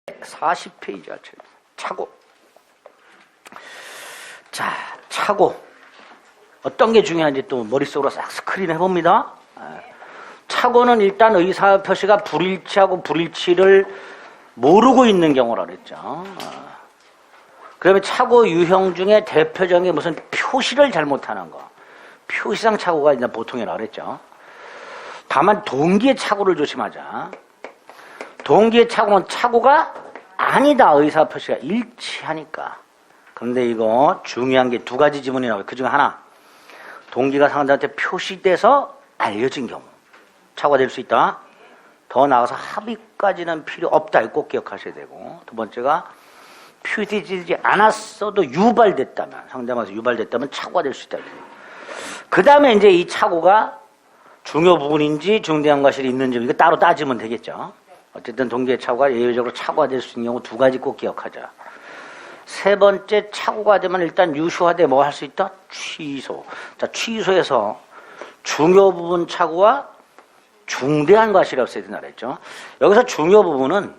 40페이지가 차고. 자, 차고. 어떤 게 중요한지 또 머릿속으로 싹 스크린 해봅니다. 차고는 일단 의사 표시가 불일치하고 불일치를 모르고 있는 경우라 그랬죠. 그러면 차고 유형 중에 대표적인 게 무슨 표시를 잘못하는 거. 표시상 착오가 일단 보통이라 그랬죠. 다만 동기의 착오를 조심하자. 동기의 착오는 착오가 아니다. 의사 표시가 일치하니까. 그런데 이거 중요한 게 두 가지 지문이 나와요. 그 중에 하나. 동기가 상대한테 표시돼서 알려진 경우. 착오가 될 수 있다. 더 나아가서 합의까지는 필요 없다. 이거 꼭 기억하셔야 되고. 두 번째가 표시되지 않았어도 유발됐다면, 상대방에서 유발됐다면 착오가 될 수 있다. 그 다음에 이제 이 착오가 중요 부분인지 중대한 과실이 있는지 이거 따로 따지면 되겠죠. 어쨌든 동기의 착오가 예외적으로 착오가 될 수 있는 경우 두 가지 꼭 기억하자. 세 번째, 착오가 되면 일단 유효화돼 뭐 할 수 있다? 취소. 자, 취소해서 중요 부분 착오와 중대한 과실이 없어야 된다 그랬죠. 여기서 중요 부분은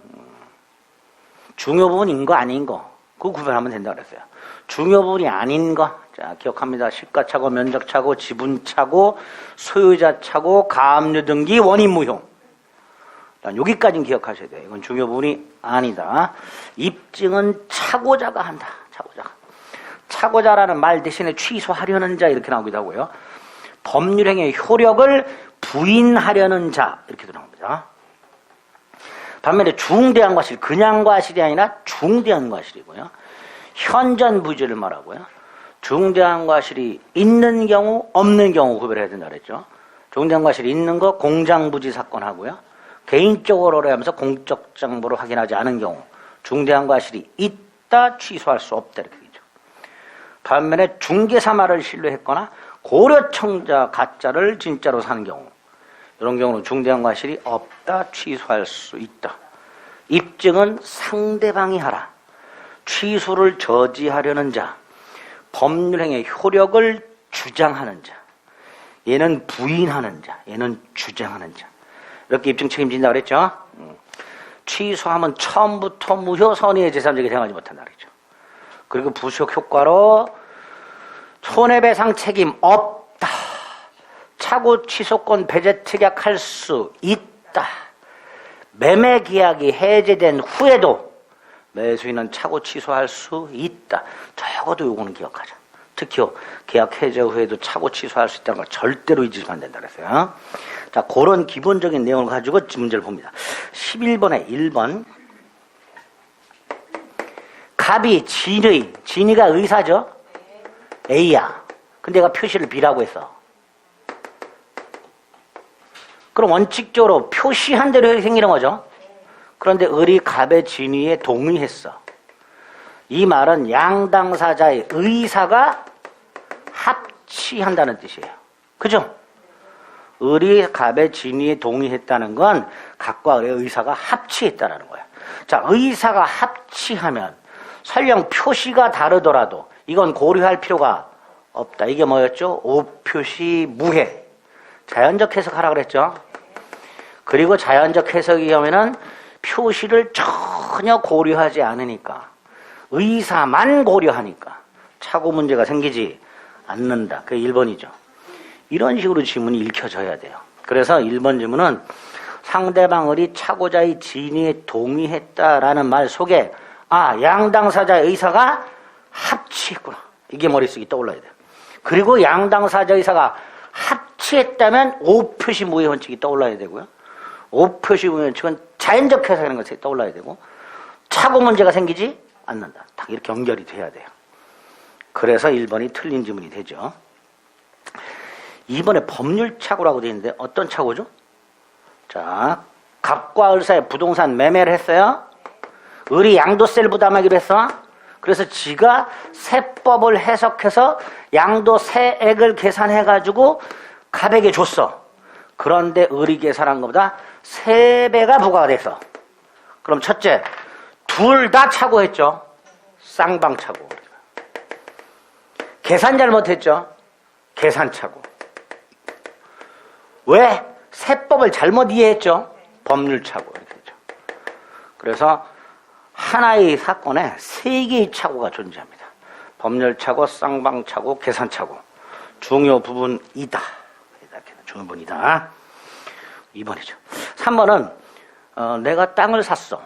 중요 부분인 거 아닌 거 그거 구별하면 된다 그랬어요. 중요 부분이 아닌 거. 자, 기억합니다. 시가착오, 면적착오, 지분착오, 소유자착오, 가압류 등기, 원인무효. 여기까지는 기억하셔야 돼요. 이건 중요 부분이 아니다. 입증은 차고자가 한다. 차고자가. 차고자라는 말 대신에 취소하려는 자 이렇게 나오기도 하고요. 법률행위의 효력을 부인하려는 자 이렇게 나옵니다. 반면에 중대한 과실, 그냥 과실이 아니라 중대한 과실이고요. 현전부지를 말하고요. 중대한 과실이 있는 경우, 없는 경우 구별해야 된다 그랬죠. 중대한 과실이 있는 거 공장부지 사건 하고요. 개인적으로 하면서 공적 정보를 확인하지 않은 경우 중대한 과실이 있다 취소할 수 없다 이렇게 되죠. 반면에 중개사말을 신뢰했거나 고려청자 가짜를 진짜로 사는 경우 이런 경우는 중대한 과실이 없다 취소할 수 있다. 입증은 상대방이 하라. 취소를 저지하려는 자, 법률행위의 효력을 주장하는 자, 얘는 부인하는 자, 얘는 주장하는 자. 이렇게 입증 책임진다 그랬죠. 취소하면 처음부터 무효 선의의 제3자에게 행하지 못한다 그랬죠. 그리고 부속 효과로 손해배상 책임 없다. 차고 취소권 배제 특약할 수 있다. 매매 계약이 해제된 후에도 매수인은 차고 취소할 수 있다. 적어도 요거는 기억하자. 특히 계약 해제 후에도 차고 취소할 수 있다는 걸 절대로 잊으시면 안 된다 그랬어요. 자, 그런 기본적인 내용을 가지고 문제를 봅니다. 11번에 1번. 갑이 진이가 의사죠? A야. 근데 얘가 표시를 B라고 했어. 그럼 원칙적으로 표시한 대로 생기는 거죠. 그런데 을이 갑의 진위에 동의했어. 이 말은 양당사자의 의사가 합치한다는 뜻이에요. 그죠? 을이 갑의 진위에 동의했다는 건 갑과 을의 의사가 합치했다는 거야. 자, 의사가 합치하면 설령 표시가 다르더라도 이건 고려할 필요가 없다. 이게 뭐였죠? 오표시 무해. 자연적 해석하라 그랬죠? 그리고 자연적 해석이면은 표시를 전혀 고려하지 않으니까 의사만 고려하니까 착오 문제가 생기지 않는다. 그게 1번이죠. 이런 식으로 지문이 읽혀져야 돼요. 그래서 1번 지문은 상대방 을이 착오자의 진위에 동의했다라는 말 속에 양당사자의 의사가 합치했구나. 이게 머릿속에 떠올라야 돼요. 그리고 양당사자 의사가 합치했다면 오표시 무효 원칙이 떠올라야 되고요. 오표시 무효 원칙은 자연적 해석하는 것이 떠올라야 되고 착오 문제가 생기지 않는다. 딱 이렇게 연결이 돼야 돼요. 그래서 1번이 틀린 지문이 되죠. 2번에 법률 착오라고 되어 있는데 어떤 착오죠? 자, 갑과 을 사이에 부동산 매매를 했어요. 을이 양도세를 부담하기로 했어. 그래서 지가 세법을 해석해서 양도세액을 계산해가지고 갑에게 줬어. 그런데 을이 계산한 것보다 3배가 부과가 됐어. 그럼 첫째, 둘 다 착오했죠. 쌍방 착오. 계산 잘못했죠. 계산 착오. 왜? 세법을 잘못 이해했죠. 법률 착오. 그래서 하나의 사건에 세 개의 착오가 존재합니다. 법률착오, 쌍방착오, 계산착오. 중요 부분이다. 중요 부분이다. 2번이죠. 3번은 내가 땅을 샀어.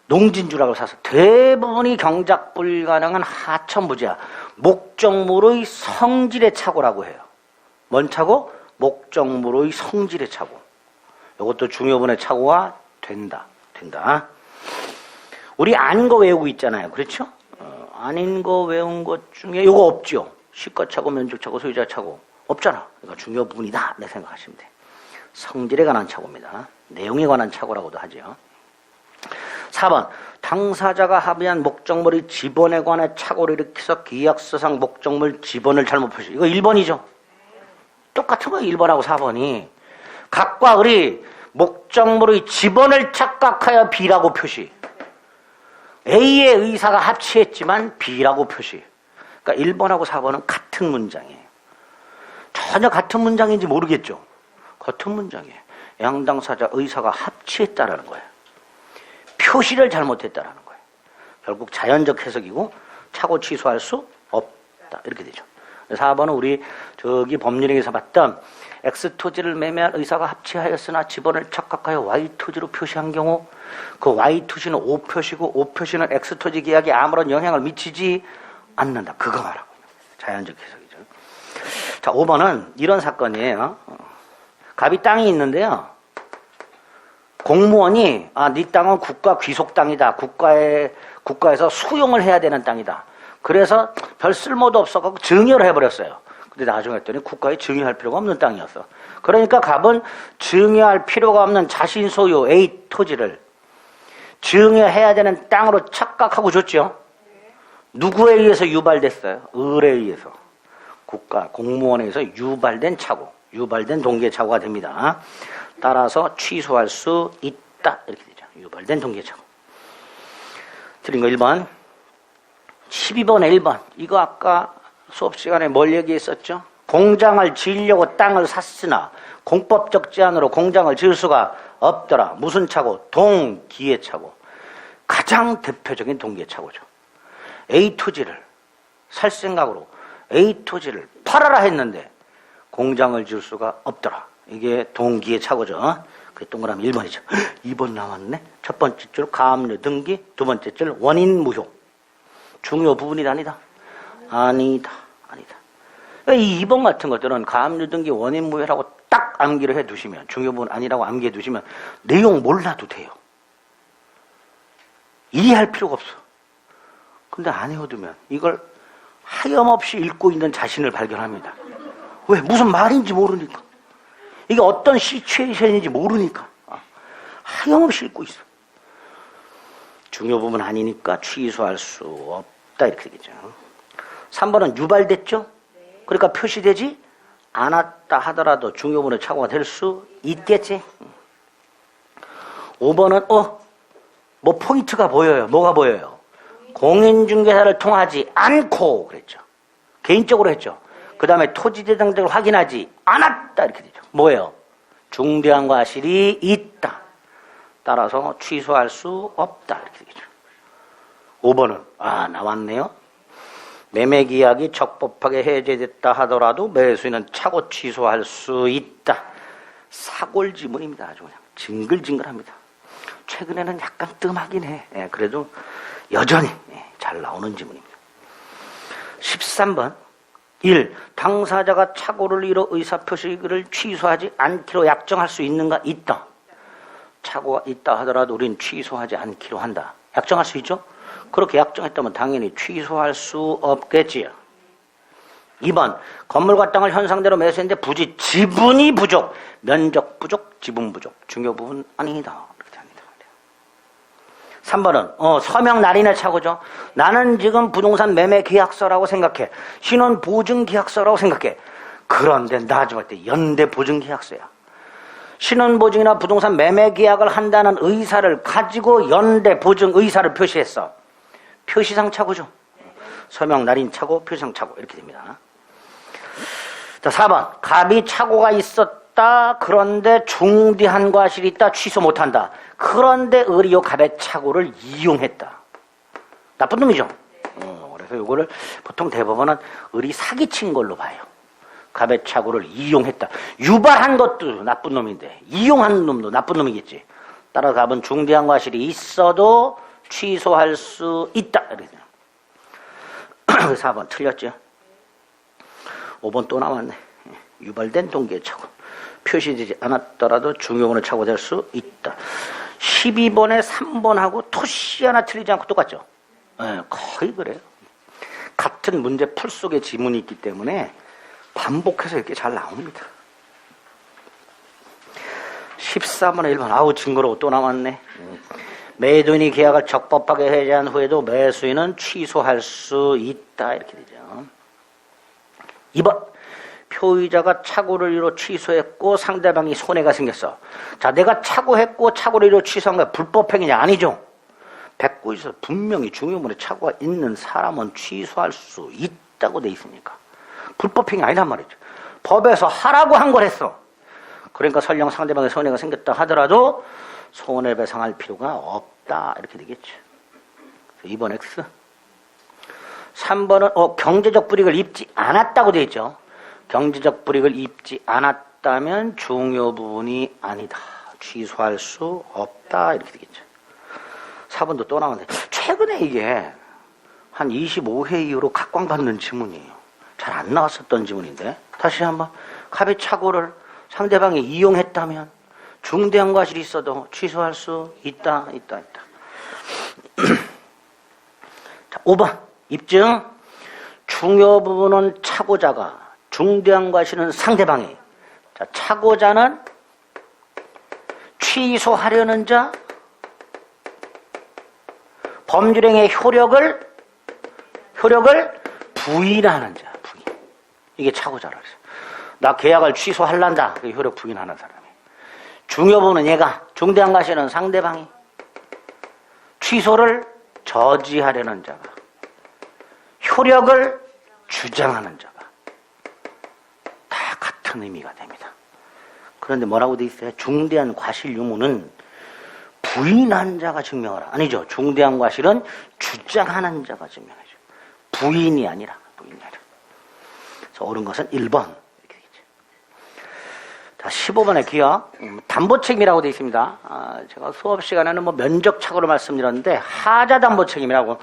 농진주락을 사서 대부분이 경작 불가능한 하천부지야. 목적물의 성질의 착오라고 해요. 뭔 착오? 목적물의 성질의 착오. 이것도 중요분의 착오가 된다. 우리 아닌 거 외우고 있잖아요. 그렇죠? 아닌 거 외운 것 중에 이거 없죠. 시가착오, 면적착오, 소유자착오 없잖아. 그러니까 중요 부분이다. 내 생각하시면 돼. 성질에 관한 착오입니다. 내용에 관한 착오라고도 하죠. 4번 당사자가 합의한 목적물의 지번에 관해 착오를 일으켜서 계약서상 목적물 지번을 잘못 표시. 이거 1번이죠. 똑같은 거예요. 1번하고 4번이. 각과 을이 목적물의 지번을 착각하여 B라고 표시. A의 의사가 합치했지만 B라고 표시. 그러니까 1번하고 4번은 같은 문장이에요. 전혀 같은 문장인지 모르겠죠. 같은 문장이에요. 양당사자 의사가 합치했다라는 거예요. 표시를 잘못했다라는 거예요. 결국 자연적 해석이고 착오 취소할 수 없다. 이렇게 되죠. 4번은 우리 저기 법률에서 봤던 X토지를 매매할 의사가 합치하였으나 지번을 착각하여 Y토지로 표시한 경우 그 Y토지는 O표시고 O표시는 X토지 계약에 아무런 영향을 미치지 않는다. 그거 말하고 자연적 해석이죠. 자, 5번은 이런 사건이에요. 갑이 땅이 있는데요. 공무원이 네 땅은 국가 귀속 땅이다. 국가에서 수용을 해야 되는 땅이다. 그래서 별 쓸모도 없어서 증여를 해버렸어요. 근데 나중에 했더니 국가에 증여할 필요가 없는 땅이었어. 그러니까 갑은 증여할 필요가 없는 자신 소유 A 토지를 증여해야 되는 땅으로 착각하고 줬죠. 누구에 의해서 유발됐어요? 을에 의해서. 국가 공무원에 의해서 유발된 착오, 유발된 동기착오가 됩니다. 따라서 취소할 수 있다. 이렇게 되죠. 유발된 동기착오. 틀린 거 1번. 12번에 1번. 이거 아까 수업 시간에 뭘 얘기했었죠? 공장을 지으려고 땅을 샀으나 공법적 제한으로 공장을 지을 수가 없더라. 무슨 착오? 동기회착오. 가장 대표적인 동기회착오죠. A 토지를 살 생각으로 A 토지를 팔아라 했는데 공장을 지을 수가 없더라. 이게 동기회착오죠. 그게 동그라미 1번이죠. 2번 나왔네. 첫 번째 줄 가압류 등기, 두 번째 줄 원인 무효. 중요 부분이 아니다. 아니다. 이 2번 같은 것들은 가압류 등기 원인 무효라고 딱 암기를 해두시면, 중요 부분 아니라고 암기해 두시면 내용 몰라도 돼요. 이해할 필요가 없어. 근데 안 해두면 이걸 하염없이 읽고 있는 자신을 발견합니다. 왜? 무슨 말인지 모르니까. 이게 어떤 시츄에이션인지 모르니까. 하염없이 읽고 있어. 중요 부분 아니니까 취소할 수 없다. 이렇게 되겠죠. 3번은 유발됐죠? 그러니까 표시되지 않았다 하더라도 중요 부분의 착오가 될 수 있겠지? 5번은 뭐 포인트가 보여요. 뭐가 보여요? 공인중개사를 통하지 않고 그랬죠. 개인적으로 했죠. 그 다음에 토지대장 등을 확인하지 않았다. 이렇게 되죠. 뭐예요? 중대한 과실이 있다. 따라서 취소할 수 없다. 이렇게 되죠. 5번은 나왔네요. 매매계약이 적법하게 해제됐다 하더라도 매수인은 착오 취소할 수 있다. 사골지문입니다. 아주 그냥 징글징글합니다. 최근에는 약간 뜸하긴 해. 그래도 여전히 잘 나오는 지문입니다. 13번 1. 당사자가 착오를 이뤄 의사표시를 취소하지 않기로 약정할 수 있는가? 있다. 착오가 있다 하더라도 우린 취소하지 않기로 한다. 약정할 수 있죠? 그렇게 약정했다면 당연히 취소할 수 없겠지요. 2번 건물과 땅을 현상대로 매수했는데 부지 지분이 부족, 면적 부족, 지분 부족. 중요 부분 아니다. 이렇게 합니다. 3번은 서명 날인의 착오죠. 나는 지금 부동산 매매 계약서라고 생각해. 신원 보증 계약서라고 생각해. 그런데 나중에 때 연대 보증 계약서야. 신원 보증이나 부동산 매매 계약을 한다는 의사를 가지고 연대 보증 의사를 표시했어. 표시상 착오죠. 서명 날인 착오, 표시상 착오 이렇게 됩니다. 자, 4번 갑이 착오가 있었다. 그런데 중대한 과실이 있다. 취소 못한다. 그런데 을이 요 갑의 착오를 이용했다. 나쁜 놈이죠. 그래서 요거를 보통 대법원은 을이 사기친 걸로 봐요. 갑의 착오를 이용했다. 유발한 것도 나쁜 놈인데 이용한 놈도 나쁜 놈이겠지. 따라서 갑은 중대한 과실이 있어도 취소할 수 있다. 이렇게. 4번 틀렸죠. 5번 또 남았네. 유발된 동기의 착오. 표시되지 않았더라도 중요분의 착오가 될 수 있다. 12번에 3번하고 토시 하나 틀리지 않고 똑같죠. 네, 거의 그래요. 같은 문제 풀 속에 지문이 있기 때문에 반복해서 이렇게 잘 나옵니다. 14번에 1번. 아우 징그러워. 또 남았네. 매도인이 계약을 적법하게 해제한 후에도 매수인은 취소할 수 있다. 이렇게 되죠. 2번. 표의자가 착오를 이루 취소했고 상대방이 손해가 생겼어. 자, 내가 착오했고 착오를 이루 취소한 거야. 불법행위냐? 아니죠. 백구에서 분명히 중요물에 착오가 있는 사람은 취소할 수 있다고 돼 있으니까. 불법행위 아니란 말이죠. 법에서 하라고 한 걸 했어. 그러니까 설령 상대방의 손해가 생겼다 하더라도 손해배상할 필요가 없다. 이렇게 되겠죠. 2번 X. 3번은 경제적 불이익을 입지 않았다고 돼 있죠. 경제적 불이익을 입지 않았다면 중요 부분이 아니다. 취소할 수 없다. 이렇게 되겠죠. 4번도 또 나오는데 최근에 이게 한 25회 이후로 각광받는 지문이에요. 잘 안 나왔었던 지문인데 다시 한번 갑의 착오를 상대방이 이용했다면 중대한 과실이 있어도 취소할 수 있다. 자, 5번 입증. 중요 부분은 착오자가 중대한 과실은 상대방이. 자, 착오자는 취소하려는 자, 법률행위의 효력을 부인하는 자. 부인. 이게 착오자라 그랬어요. 나 계약을 취소할란다. 그 효력 부인하는 사람이. 중요 부분은 얘가, 중대한 과실은 상대방이. 취소를 저지하려는 자가. 효력을 주장하는 자가. 다 같은 의미가 됩니다. 그런데 뭐라고 돼 있어요? 중대한 과실 유무는 부인한 자가 증명하라. 아니죠. 중대한 과실은 주장하는 자가 증명하죠. 부인이 아니라. 그래서 옳은 것은 1번. 이렇게 되겠죠. 자, 15번의 기억. 담보책임이라고 되어 있습니다. 제가 수업 시간에는 면적 착오로 말씀드렸는데 하자 담보책임이라고,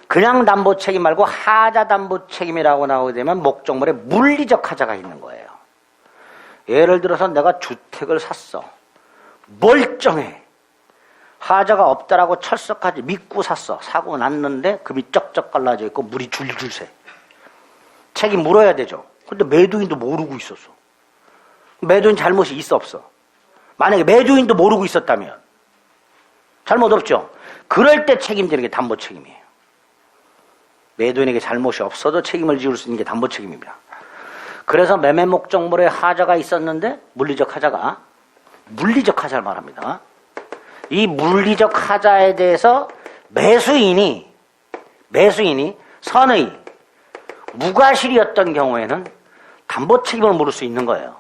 그냥 담보책임 말고 하자 담보책임이라고 나오게 되면 목적물에 물리적 하자가 있는 거예요. 예를 들어서 내가 주택을 샀어. 멀쩡해. 하자가 없다라고 철석하지 믿고 샀어. 사고 났는데 금이 쩍쩍 갈라져 있고 물이 줄줄 새. 책임 물어야 되죠. 근데 매도인도 모르고 있었어. 매도인 잘못이 있어 없어? 만약에 매도인도 모르고 있었다면 잘못 없죠. 그럴 때 책임지는 게 담보 책임이에요. 매도인에게 잘못이 없어도 책임을 지을 수 있는 게 담보 책임입니다. 그래서 매매 목적물에 하자가 있었는데 물리적 하자가, 물리적 하자를 말합니다. 이 물리적 하자에 대해서 매수인이 선의 무과실이었던 경우에는 담보 책임을 물을 수 있는 거예요.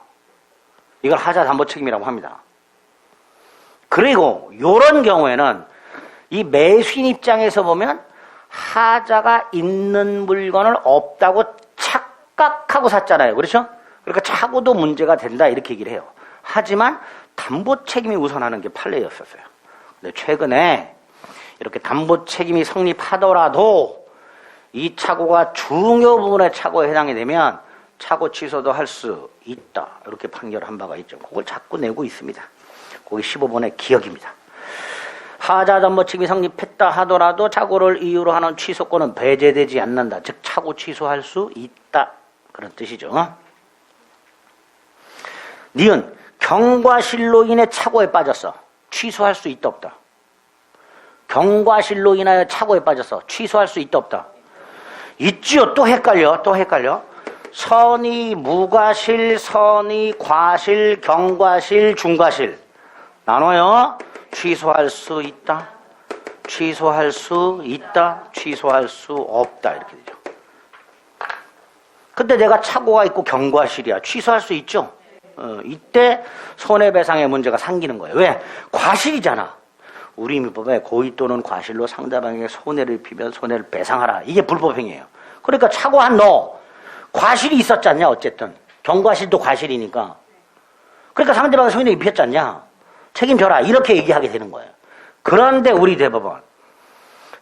이걸 하자 담보 책임이라고 합니다. 그리고 이런 경우에는 이 매수인 입장에서 보면 하자가 있는 물건을 없다고 착각하고 샀잖아요. 그렇죠? 그러니까 착오도 문제가 된다 이렇게 얘기를 해요. 하지만 담보 책임이 우선하는 게 판례였었어요. 근데 최근에 이렇게 담보 책임이 성립하더라도 이 착오가 중요 부분의 착오에 해당이 되면 착오 취소도 할 수 있다. 이렇게 판결한 바가 있죠. 그걸 자꾸 내고 있습니다. 그게 15번의 기억입니다. 하자 담보 책임이 성립했다 하더라도 착오를 이유로 하는 취소권은 배제되지 않는다. 즉 착오 취소할 수 있다. 그런 뜻이죠. 니은 경과실로 인해 착오에 빠졌어. 취소할 수 있다 없다? 경과실로 인하여 착오에 빠졌어. 취소할 수 있다 없다? 있지요. 또 헷갈려. 선의 무과실, 선의 과실, 경과실, 중과실 나눠요. 취소할 수 있다, 취소할 수 있다, 취소할 수 없다 이렇게 되죠. 근데 내가 착오가 있고 경과실이야. 취소할 수 있죠. 이때 손해배상의 문제가 생기는 거예요. 왜? 과실이잖아. 우리 민법에 고의 또는 과실로 상대방에게 손해를 입히면 손해를 배상하라. 이게 불법행위예요. 그러니까 착오한 너 과실이 있었지 않냐 어쨌든. 경과실도 과실이니까. 그러니까 상대방에 손해를 입혔지 않냐. 책임져라. 이렇게 얘기하게 되는 거예요. 그런데 우리 대법원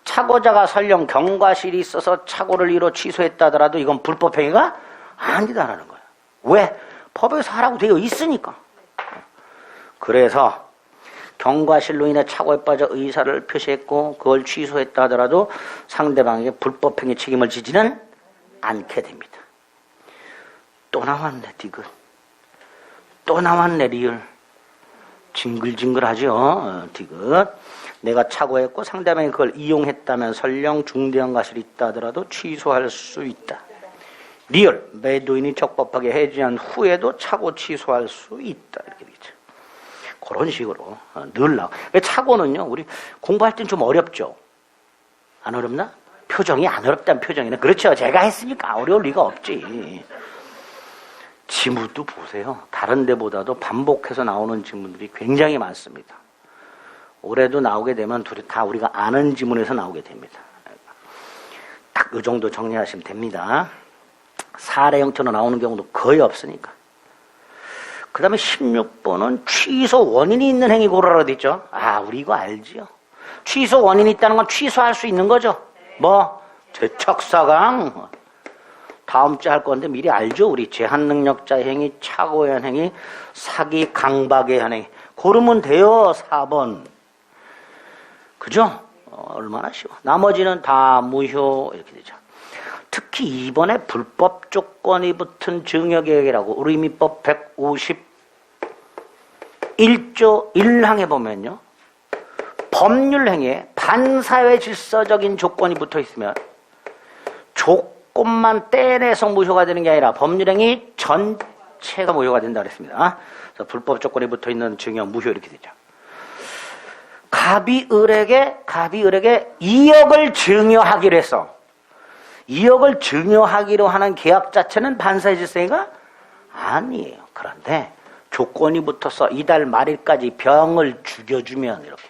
착오자가 설령 경과실이 있어서 착오를 이뤄 취소했다 하더라도 이건 불법행위가 아니다라는 거예요. 왜? 법에서 하라고 되어 있으니까. 그래서 경과실로 인해 착오에 빠져 의사를 표시했고 그걸 취소했다 하더라도 상대방에게 불법행위 책임을 지지는 않게 됩니다. 또 나왔네 디귿. 또 나왔네 리을. 징글징글하죠 디귿. 내가 착오했고 상대방이 그걸 이용했다면 설령 중대한 과실이 있다 하더라도 취소할 수 있다. 리얼. 매도인이 적법하게 해지한 후에도 착오 취소할 수 있다. 이렇게 되죠. 그런 식으로 늘 나와. 착오는요, 우리 공부할 땐 좀 어렵죠? 안 어렵나? 표정이 안 어렵다는 표정이네. 그렇죠. 제가 했으니까 어려울 리가 없지. 지문도 보세요. 다른 데보다도 반복해서 나오는 지문들이 굉장히 많습니다. 올해도 나오게 되면 다 우리가 아는 지문에서 나오게 됩니다. 딱 이 정도 정리하시면 됩니다. 사례 형태로 나오는 경우도 거의 없으니까. 그 다음에 16번은 취소 원인이 있는 행위 고르라고 돼 있죠. 아, 우리 이거 알지요. 취소 원인이 있다는 건 취소할 수 있는 거죠. 뭐? 재척사강. 다음 주에 할 건데 미리 알죠. 우리 제한능력자의 행위, 착오에 의한 행위, 사기, 강박에 의한 행위. 고르면 돼요. 4번. 그죠? 얼마나 쉬워. 나머지는 다 무효 이렇게 되죠. 특히 2번에 불법 조건이 붙은 증여계획이라고 우리 민법 151조 1항에 보면요. 법률 행위에 반사회 질서적인 조건이 붙어 있으면 조건만 떼내서 무효가 되는 게 아니라 법률 행위 전체가 무효가 된다 그랬습니다. 그래서 불법 조건이 붙어 있는 증여 무효 이렇게 되죠. 갑이 을에게 2억을 증여하기로 해서 2억을 증여하기로 하는 계약 자체는 반사회 질서가 아니에요. 그런데 조건이 붙어서 이달 말일까지 병을 죽여주면 이렇게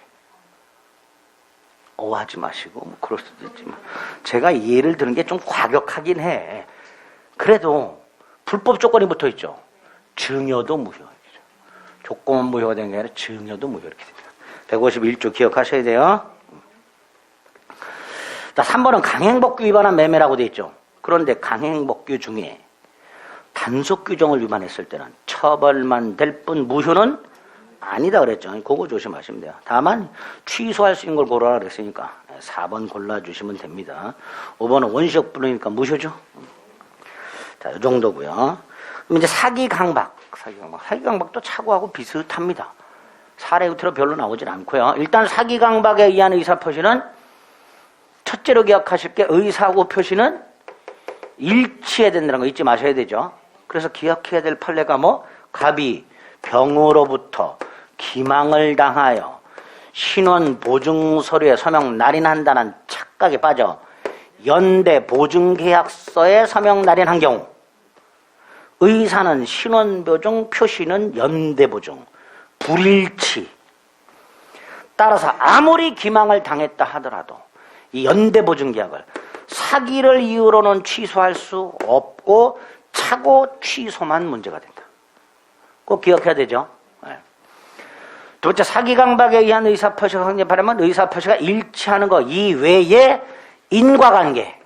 오하지 마시고 뭐 그럴 수도 있지만 제가 예를 드는 게 좀 과격하긴 해. 그래도 불법 조건이 붙어 있죠. 증여도 무효. 조건만 무효가 되는 게 아니라 증여도 무효 이렇게 됩니다. 151조 기억하셔야 돼요. 자, 3번은 강행법규 위반한 매매라고 돼 있죠. 그런데 강행법규 중에 단속 규정을 위반했을 때는 처벌만 될 뿐 무효는 아니다 그랬죠. 그거 조심하시면 돼요. 다만 취소할 수 있는 걸 고르라 그랬으니까 4번 골라주시면 됩니다. 5번은 원시적 불능이니까 무효죠. 자, 이 정도고요. 그럼 이제 사기 강박. 사기 강박도 착오하고 비슷합니다. 사례 형태로 별로 나오진 않고요. 일단 사기 강박에 의한 의사표시는 첫째로 기억하실 게 의사하고 표시는 일치해야 된다는 거 잊지 마셔야 되죠. 그래서 기억해야 될 판례가 뭐? 갑이 병으로부터 기망을 당하여 신원 보증 서류에 서명 날인한다는 착각에 빠져 연대 보증계약서에 서명 날인한 경우 의사는 신원 보증, 표시는 연대 보증, 불일치. 따라서 아무리 기망을 당했다 하더라도 이 연대 보증 계약을 사기를 이유로는 취소할 수 없고 착오 취소만 문제가 된다. 꼭 기억해야 되죠. 네. 두 번째, 사기 강박에 의한 의사표시가 확립하려면 의사표시가 일치하는 거 이외에 인과관계,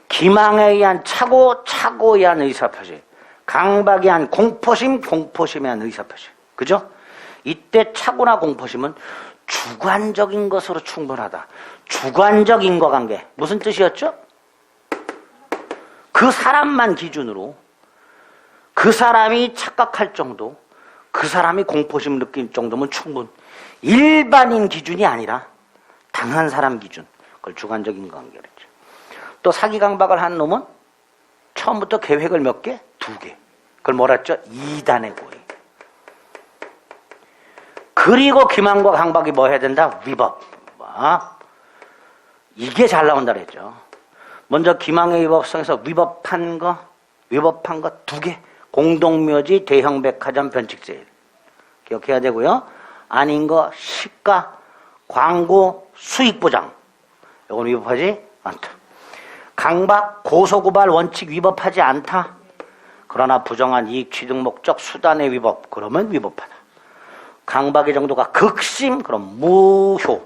기망에 의한 착오, 착오에 의한 의사표시, 강박에 의한 공포심, 공포심에 의한 의사표시. 그죠? 이때 착오나 공포심은 주관적인 것으로 충분하다. 주관적 인과관계. 무슨 뜻이었죠? 그 사람만 기준으로 그 사람이 착각할 정도, 그 사람이 공포심을 느낄 정도면 충분. 일반인 기준이 아니라 당한 사람 기준. 그걸 주관적 인과관계를 했죠. 또 사기 강박을 한 놈은 처음부터 계획을 몇 개? 2개. 그걸 뭐라 했죠? 2단의 고의. 그리고 기망과 강박이 뭐 해야 된다? 위법. 이게 잘 나온다 그랬죠. 먼저 기망의 위법성에서 위법한 거 2개. 공동묘지, 대형백화점, 변칙제일. 기억해야 되고요. 아닌 거 시가, 광고, 수익보장. 이건 위법하지 않다. 강박, 고소고발 원칙 위법하지 않다. 그러나 부정한 이익 취득 목적 수단의 위법. 그러면 위법하다. 강박의 정도가 극심. 그럼 무효.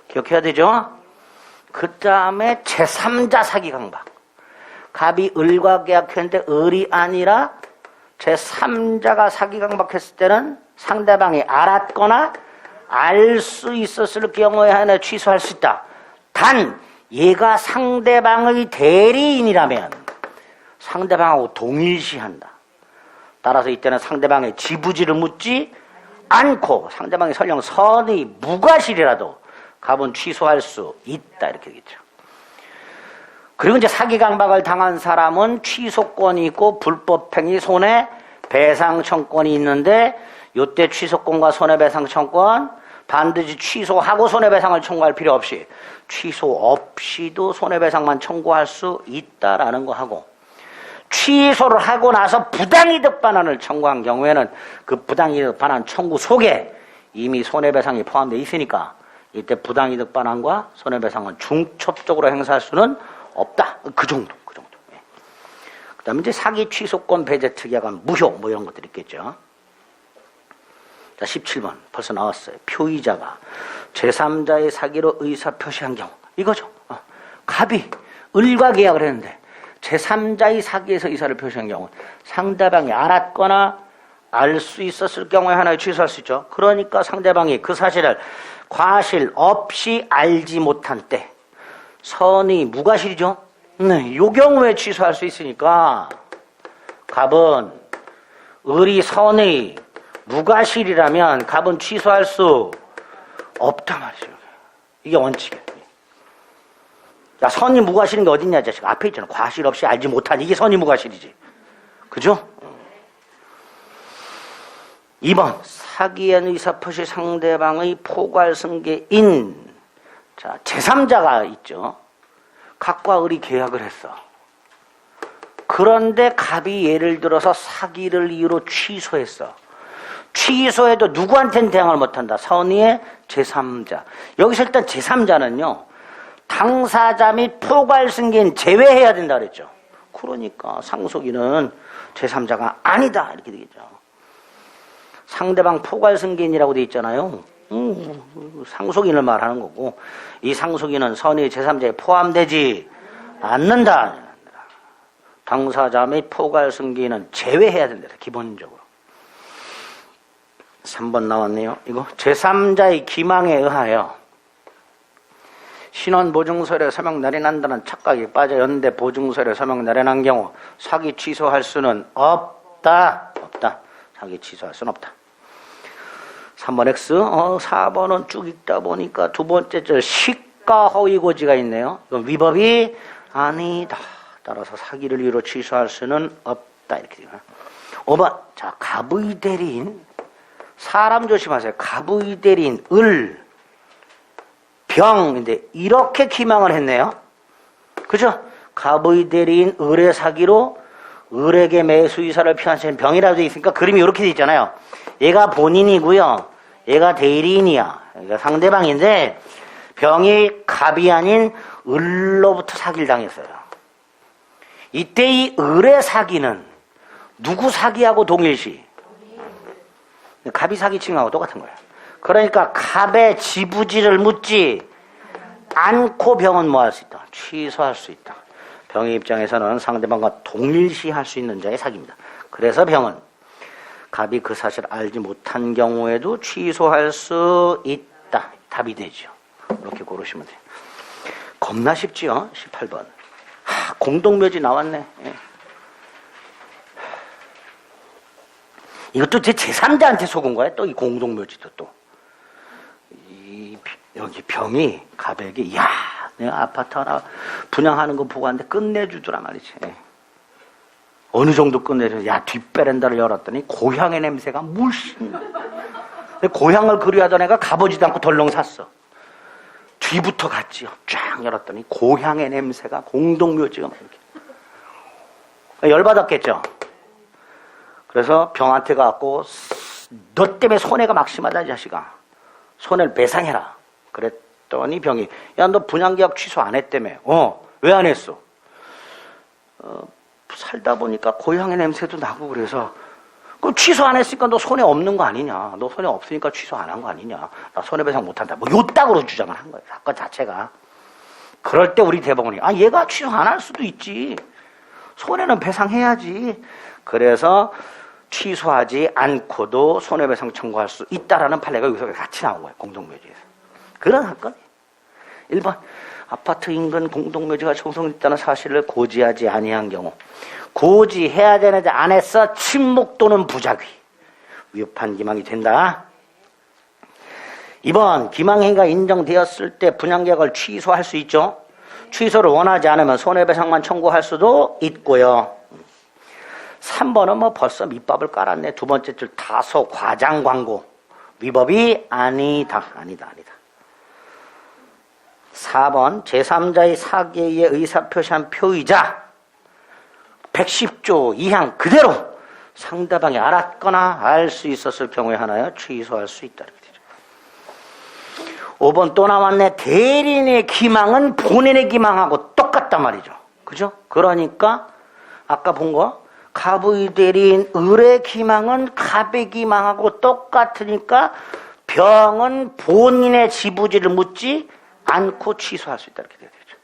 기억해야 되죠? 그 다음에 제3자 사기 강박. 갑이 을과 계약했는데 을이 아니라 제3자가 사기 강박했을 때는 상대방이 알았거나 알 수 있었을 경우에 하나 취소할 수 있다. 단 얘가 상대방의 대리인이라면 상대방하고 동일시한다. 따라서 이때는 상대방의 지부지를 묻지 않고 상대방이 설령 선의 무과실이라도 갑은 취소할 수 있다. 이렇게 되겠죠. 그리고 이제 사기 강박을 당한 사람은 취소권이 있고 불법행위 손해배상청권이 있는데 이때 취소권과 손해배상청권 반드시 취소하고 손해배상을 청구할 필요 없이 취소 없이도 손해배상만 청구할 수 있다라는 거 하고, 취소를 하고 나서 부당이득 반환을 청구한 경우에는 그 부당이득 반환 청구 속에 이미 손해배상이 포함되어 있으니까 이때 부당이득 반환과 손해배상은 중첩적으로 행사할 수는 없다. 그 정도. 예. 그 다음에 이제 사기 취소권 배제 특약은 무효 뭐 이런 것들이 있겠죠. 자, 17번 벌써 나왔어요. 표의자가 제3자의 사기로 의사 표시한 경우 이거죠. 갑이 을과 계약을 했는데 제3자의 사기에서 의사를 표시한 경우 상대방이 알았거나 알 수 있었을 경우에 하나에 취소할 수 있죠. 그러니까 상대방이 그 사실을 과실 없이 알지 못한 때 선의 무과실이죠. 네, 이 경우에 취소할 수 있으니까 갑은 을이 선의 무과실이라면 갑은 취소할 수 없단 말이죠. 이게 원칙이에요. 야, 선의 무과실인 게 어딨냐, 자식. 앞에 있잖아. 과실 없이 알지 못한 이게 선의 무과실이지. 그죠? 2번 사기엔 의사표시 상대방의 포괄승계인. 자, 제3자가 있죠. 갑과 을이 계약을 했어. 그런데 갑이 예를 들어서 사기를 이유로 취소했어. 취소해도 누구한테는 대항을 못한다. 선의의 제3자. 여기서 일단 제3자는요. 당사자 및 포괄승계인 제외해야 된다 그랬죠. 그러니까 상속인은 제3자가 아니다. 이렇게 되겠죠. 상대방 포괄승계인이라고 돼 있잖아요. 상속인을 말하는 거고 이 상속인은 선의 제3자에 포함되지 않는다. 당사자 및 포괄승계인은 제외해야 된다. 기본적으로. 3번 나왔네요. 이거 제3자의 기망에 의하여 신원 보증서에 서명 날인한다는 착각이 빠져 연대 보증서에 서명 날인한 경우 사기 취소할 수는 없다. 사기 취소할 수는 없다. 3번 X. 4번은 쭉 읽다 보니까 두 번째 절 시가 허위 고지가 있네요. 이건 위법이 아니다. 따라서 사기를 이유로 취소할 수는 없다. 이렇게 되고요. 5번. 자, 갑의 대리인. 사람 조심하세요. 갑의 대리인 을, 병인데 이렇게 기망을 했네요. 그죠? 갑의 대리인 을의 사기로 을에게 매수 이사를 피하시는 병이라고 되어 있으니까 그림이 이렇게 되어 있잖아요. 얘가 본인이고요. 얘가 대리인이야. 그러니까 상대방인데 병이 갑이 아닌 을로부터 사기를 당했어요. 이때 이 을의 사기는 누구 사기하고 동일시? 갑이 사기칭하고 똑같은 거예요. 그러니까 갑의 지부지를 묻지 않고 병은 뭐 할 수 있다? 취소할 수 있다. 병의 입장에서는 상대방과 동일시할 수 있는 자의 사기입니다. 그래서 병은 갑이 그 사실을 알지 못한 경우에도 취소할 수 있다. 답이 되죠. 이렇게 고르시면 돼요. 겁나 쉽지요? 18번. 공동묘지 나왔네. 예. 이것도 제3자한테 속은 거야. 또 이 공동묘지도 또. 여기 병이 갑에게 야, 내가 아파트 하나 분양하는 거 보고 왔는데 끝내주더라 말이지. 어느 정도 끝내줘. 야, 뒷베란다를 열었더니 고향의 냄새가 물씬. 고향을 그리워하던 애가 가보지도 않고 덜렁 샀어. 뒤부터 갔지요. 쫙 열었더니 고향의 냄새가 공동묘지가 막 이렇게. 열받았겠죠. 그래서 병한테 가고 너 때문에 손해가 막심하다 이 자식아. 손해를 배상해라. 그랬더니 병이 야 너 분양계약 취소 안 했다며. 왜 안 했어? 살다 보니까 고향의 냄새도 나고 그래서 그럼 취소 안 했으니까 너 손해 없는 거 아니냐. 너 손해 없으니까 취소 안 한 거 아니냐. 나 손해배상 못한다. 뭐 요따구로 주장을 한 거예요. 사건 자체가. 그럴 때 우리 대법원이 얘가 취소 안 할 수도 있지. 손해는 배상해야지. 그래서 취소하지 않고도 손해배상 청구할 수 있다라는 판례가 여기서 같이 나온 거예요. 공동묘지에서. 그런 사건이 1번 아파트 인근 공동묘지가 조성됐다는 사실을 고지하지 아니한 경우 고지해야 되는데 안 했어. 침묵 또는 부작위. 위법한 기망이 된다. 2번 기망행위가 인정되었을 때 분양계약을 취소할 수 있죠. 취소를 원하지 않으면 손해배상만 청구할 수도 있고요. 3번은 뭐 벌써 밑밥을 깔았네. 두 번째 줄 다소 과장 광고. 위법이 아니다. 4번 제3자의 사기에 의해 의사표시한 표의자 110조 2항 그대로 상대방이 알았거나 알 수 있었을 경우에 하나여 취소할 수 있다. 5번 또 나왔네. 대리인의 기망은 본인의 기망하고 똑같단 말이죠. 그죠? 그러니까 아까 본 거 갑의 대리인 을의 기망은 갑의 기망하고 똑같으니까 병은 본인의 지부지를 묻지 않고 취소할 수 있다. 이렇게 되죠.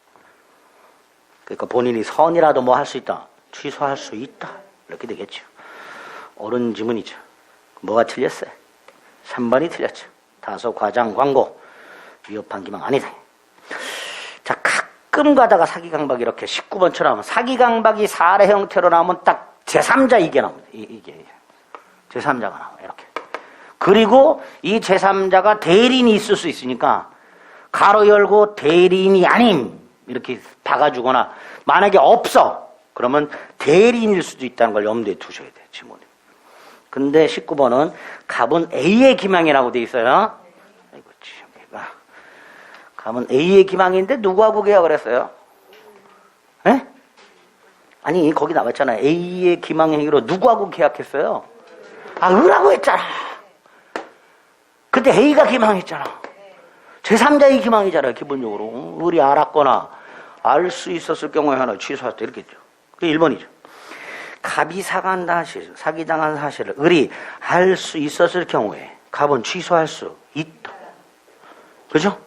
그러니까 본인이 선이라도 뭐 할 수 있다. 취소할 수 있다. 이렇게 되겠죠. 옳은 지문이죠. 뭐가 틀렸어요? 3번이 틀렸죠. 다소 과장 광고. 위협한 기망 아니다. 자, 가끔 가다가 사기 강박이 이렇게 19번처럼 하면 사기 강박이 사례 형태로 나오면 딱 제3자 이게 나옵니다. 이게 제3자가 나와요. 이렇게. 그리고 이 제3자가 대리인이 있을 수 있으니까 가로 열고 대리인이 아닌 이렇게 박아주거나 만약에 없어 그러면 대리인일 수도 있다는 걸 염두에 두셔야 돼요. 지문에. 근데 19번은 갑은 A의 기망이라고 돼 있어요. 아이고 참, 갑은 A의 기망인데 누구하고 계약을 했어요? 에? 아니 거기 나왔잖아요. A의 기망행위로 누구하고 계약했어요? 을하고 했잖아. 근데 A가 기망했잖아. 제3자의 기망이잖아요. 기본적으로. 을이 알았거나 알 수 있었을 경우에 하나 취소할 때 이렇게 했죠. 그게 1번이죠. 갑이 사기당한 사실을 을이 알 수 있었을 경우에 갑은 취소할 수 있다. 그죠?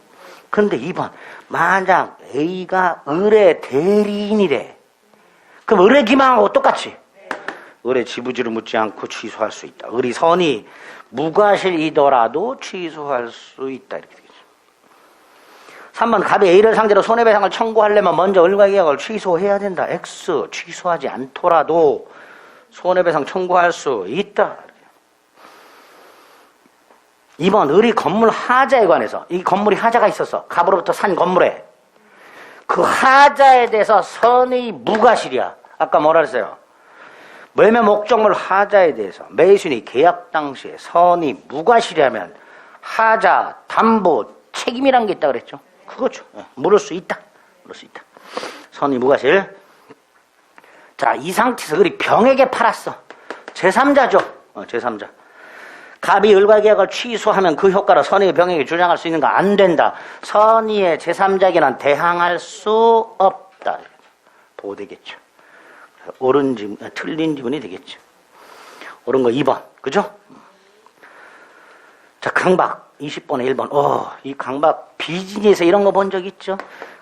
근데 2번 만약 A가 을의 대리인이래. 그럼 을의 기망하고 똑같이 을의 지부지를 묻지 않고 취소할 수 있다. 을이 선이 무과실이더라도 취소할 수 있다. 이렇게 되겠죠. 3번 갑이 A를 상대로 손해배상을 청구하려면 먼저 을과의 계약을 취소해야 된다. X 취소하지 않더라도 손해배상 청구할 수 있다. 2번 을이 건물 하자에 관해서 이 건물이 하자가 있었어. 갑으로부터 산 건물에 그 하자에 대해서 선의 무과실이야. 아까 뭐라 그랬어요? 매매 목적물 하자에 대해서 매수인이 계약 당시에 선의 무과실이라면 하자, 담보, 책임이란 게 있다 그랬죠. 그거죠. 물을 수 있다. 선의 무과실. 자, 이 상태에서 을이 병에게 팔았어. 제3자죠. 제3자. 갑이 을과의 계약을 취소하면 그 효과로 선의의 병에게 주장할 수 있는가? 안 된다. 선의의 제3자에게는 대항할 수 없다. 보되겠죠. 옳은 지문, 틀린 지문이 되겠죠. 옳은 거 2번. 그죠? 자, 강박. 20번에 1번. 이 강박 비즈니스에서 이런 거 본 적 있죠?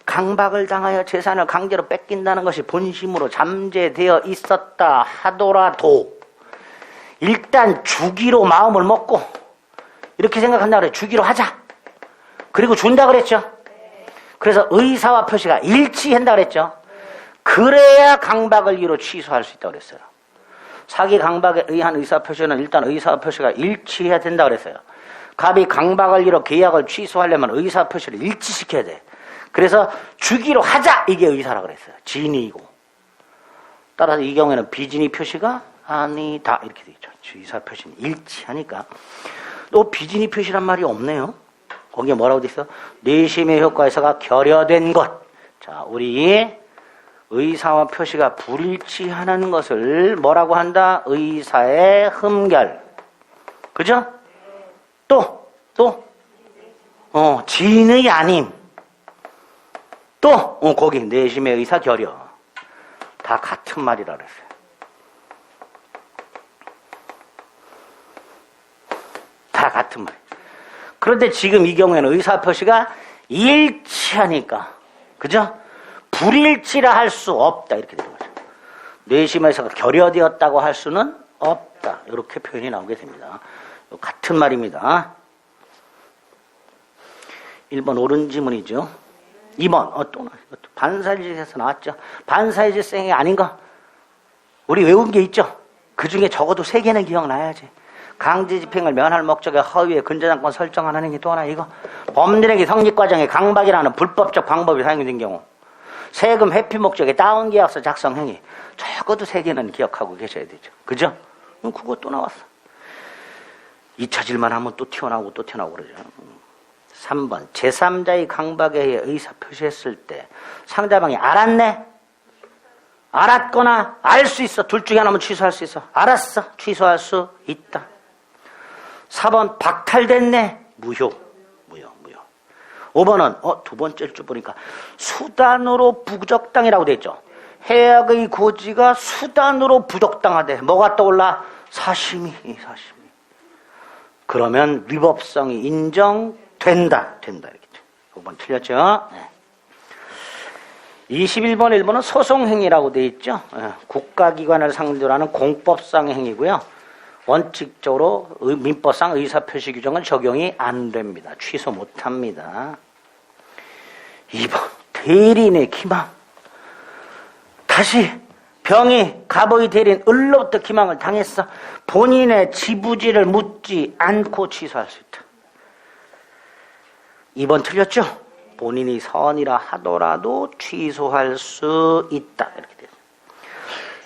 강박을 당하여 재산을 강제로 뺏긴다는 것이 본심으로 잠재되어 있었다 하더라도 일단 주기로 마음을 먹고 이렇게 생각한다 그래. 주기로 하자. 그리고 준다 그랬죠. 그래서 의사와 표시가 일치한다 그랬죠. 그래야 강박을 이유로 취소할 수 있다고 그랬어요. 사기 강박에 의한 의사 표시는 일단 의사 표시가 일치해야 된다 그랬어요. 갑이 강박을 이유로 계약을 취소하려면 의사 표시를 일치시켜야 돼. 그래서 주기로 하자 이게 의사라고 그랬어요. 진이고. 따라서 이 경우에는 비진이 표시가 아니다 이렇게 되죠. 의사 표시는 일치하니까. 또 비진이 표시란 말이 없네요. 거기에 뭐라고 돼 있어? 내심의 효과에서가 결여된 것. 자, 우리 의사와 표시가 불일치하는 것을 뭐라고 한다? 의사의 흠결. 그죠? 또, 진의 아님. 또, 거기 내심의 의사 결여. 다 같은 말이라 그랬어요. 다 같은 말. 그런데 지금 이 경우에는 의사표시가 일치하니까, 그죠? 불일치라 할 수 없다. 이렇게 되는 거죠. 뇌심에서 결여되었다고 할 수는 없다. 이렇게 표현이 나오게 됩니다. 같은 말입니다. 1번 옳은 지문이죠. 2번, 또 반사일지에서 나왔죠. 반사일지생이 아닌가? 우리 외운 게 있죠. 그 중에 적어도 3개는 기억나야지. 강제집행을 면할 목적의 허위에 근저당권 설정하는 행위 또 하나 이거. 법률행위 성립 과정에 강박이라는 불법적 방법이 사용된 경우. 세금 회피 목적의 다운계약서 작성 행위. 적어도 3개는 기억하고 계셔야 되죠. 그죠? 그거 또 나왔어. 잊혀질만 하면 또 튀어나오고 또 튀어나오고 그러죠. 3번 제3자의 강박에 의해 의사표시했을 때 상대방이 알았네? 알았거나 알 수 있어. 둘 중에 하나면 취소할 수 있어. 알았어. 취소할 수 있다. 4번 박탈됐네? 무효. 5번은 두 번째 줄 보니까 수단으로 부적당이라고 돼 있죠. 해악의 고지가 수단으로 부적당하대. 뭐가 떠올라? 사심이. 그러면 위법성이 인정된다. 이렇게. 5번 틀렸죠? 네. 21번 1번은 소송행위라고 돼 있죠. 국가기관을 상대로 하는 공법상 행위고요. 원칙적으로 민법상 의사표시 규정은 적용이 안 됩니다. 취소 못합니다. 2번 대리인의 기망. 다시 병이 갑의 대리인 을로부터 기망을 당했어. 본인의 지부지를 묻지 않고 취소할 수 있다. 2번 틀렸죠? 본인이 선이라 하더라도 취소할 수 있다. 이렇게 돼요.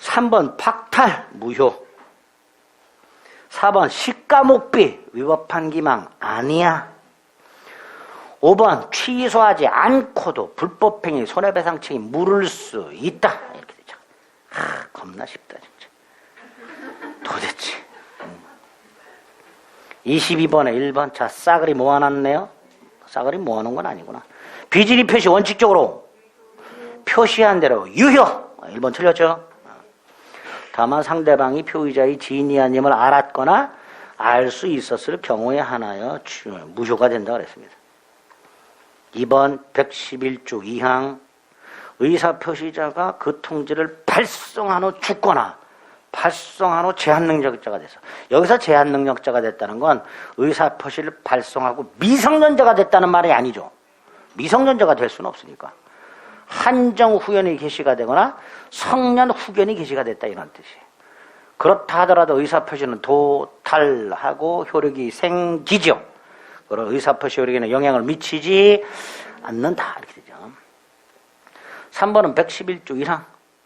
3번 박탈 무효. 4번 시가목비 위법한 기망 아니야. 5번 취소하지 않고도 불법행위 손해배상 책임 물을 수 있다. 이렇게 되죠. 겁나 쉽다 진짜. 도대체. 22번에 1번. 자, 싸그리 모아놨네요. 싸그리 모아놓은 건 아니구나. 비질이 표시 원칙적으로 표시한 대로 유효. 1번 틀렸죠. 다만 상대방이 표의자의 지인이 아님을 알았거나 알 수 있었을 경우에 하나여 무효가 된다 그랬습니다. 2번 111조 2항 의사표시자가 그 통지를 발송한 후 죽거나 발송한 후 제한능력자가 돼서, 여기서 제한능력자가 됐다는 건 의사표시를 발송하고 미성년자가 됐다는 말이 아니죠. 미성년자가 될 수는 없으니까. 한정 후견이 개시가 되거나 성년 후견이 개시가 됐다 이런 뜻이에요. 그렇다 하더라도 의사표시는 도탈하고 효력이 생기죠. 그런 의사표시 효력에는 영향을 미치지 않는다 이렇게 되죠. 3번은 111조 1항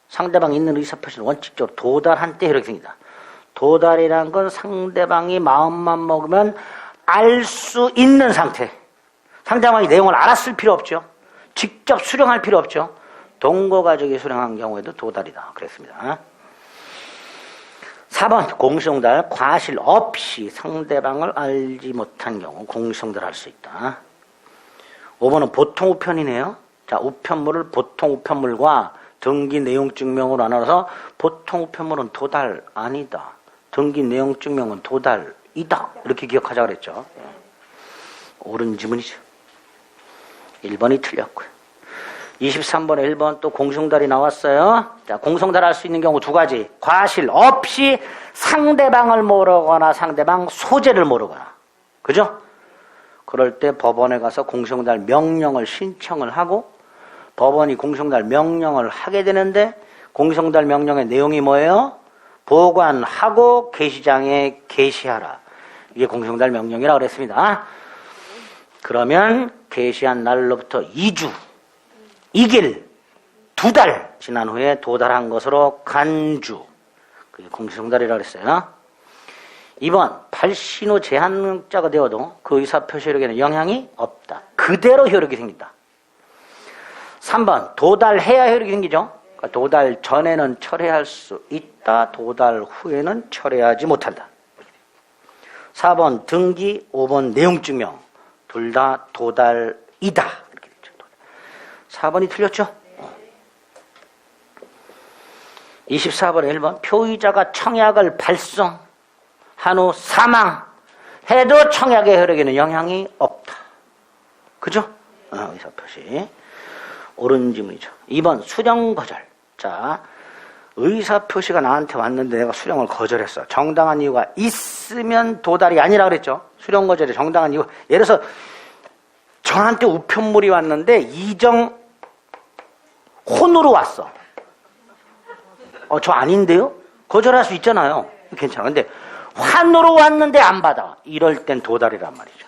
상대방이 있는 의사표시는 원칙적으로 도달한 때 효력이 생긴다. 도달이란 건 상대방이 마음만 먹으면 알 수 있는 상태. 상대방이 내용을 알았을 필요 없죠. 직접 수령할 필요 없죠. 동거가족이 수령한 경우에도 도달이다 그랬습니다. 4번 공시송달 과실 없이 상대방을 알지 못한 경우 공시송달 할 수 있다. 5번은 보통 우편이네요. 자, 우편물을 보통 우편물과 등기 내용 증명으로 나눠서 보통 우편물은 도달 아니다. 등기 내용 증명은 도달이다. 이렇게 기억하자 그랬죠. 옳은 지문이죠. 1번이 틀렸고요. 23번에 1번 또 공시송달이 나왔어요. 자, 공시송달 할 수 있는 경우 2가지. 과실 없이 상대방을 모르거나 상대방 소재를 모르거나. 그죠? 그럴 때 법원에 가서 공시송달 명령을 신청을 하고 법원이 공시송달 명령을 하게 되는데 공시송달 명령의 내용이 뭐예요? 보관하고 게시장에 게시하라. 이게 공시송달 명령이라고 그랬습니다. 그러면 게시한 날로부터 2주, 이길 2달 지난 후에 도달한 것으로 간주. 그게 공시송달이라고 그랬어요. 2번, 발신 후 제한능력자가 되어도 그 의사표시 효력에는 영향이 없다. 그대로 효력이 생긴다. 3번, 도달해야 효력이 생기죠. 그러니까 도달 전에는 철회할 수 있다. 도달 후에는 철회하지 못한다. 4번 등기, 5번 내용증명. 둘 다 도달이다. 이렇게 됐죠. 4번이 틀렸죠? 24번 1번 표의자가 청약을 발송한 후 사망해도 청약의 효력에는 영향이 없다. 그죠? 의사표시. 옳은 지문이죠. 2번 수령 거절. 자, 의사표시가 나한테 왔는데 내가 수령을 거절했어. 정당한 이유가 있으면 도달이 아니라 그랬죠. 수령 거절의 정당한 이유. 예를 들어서 저한테 우편물이 왔는데 이정 혼으로 왔어. 저 아닌데요? 거절할 수 있잖아요. 괜찮아. 근데 환으로 왔는데 안 받아. 이럴 땐 도달이란 말이죠.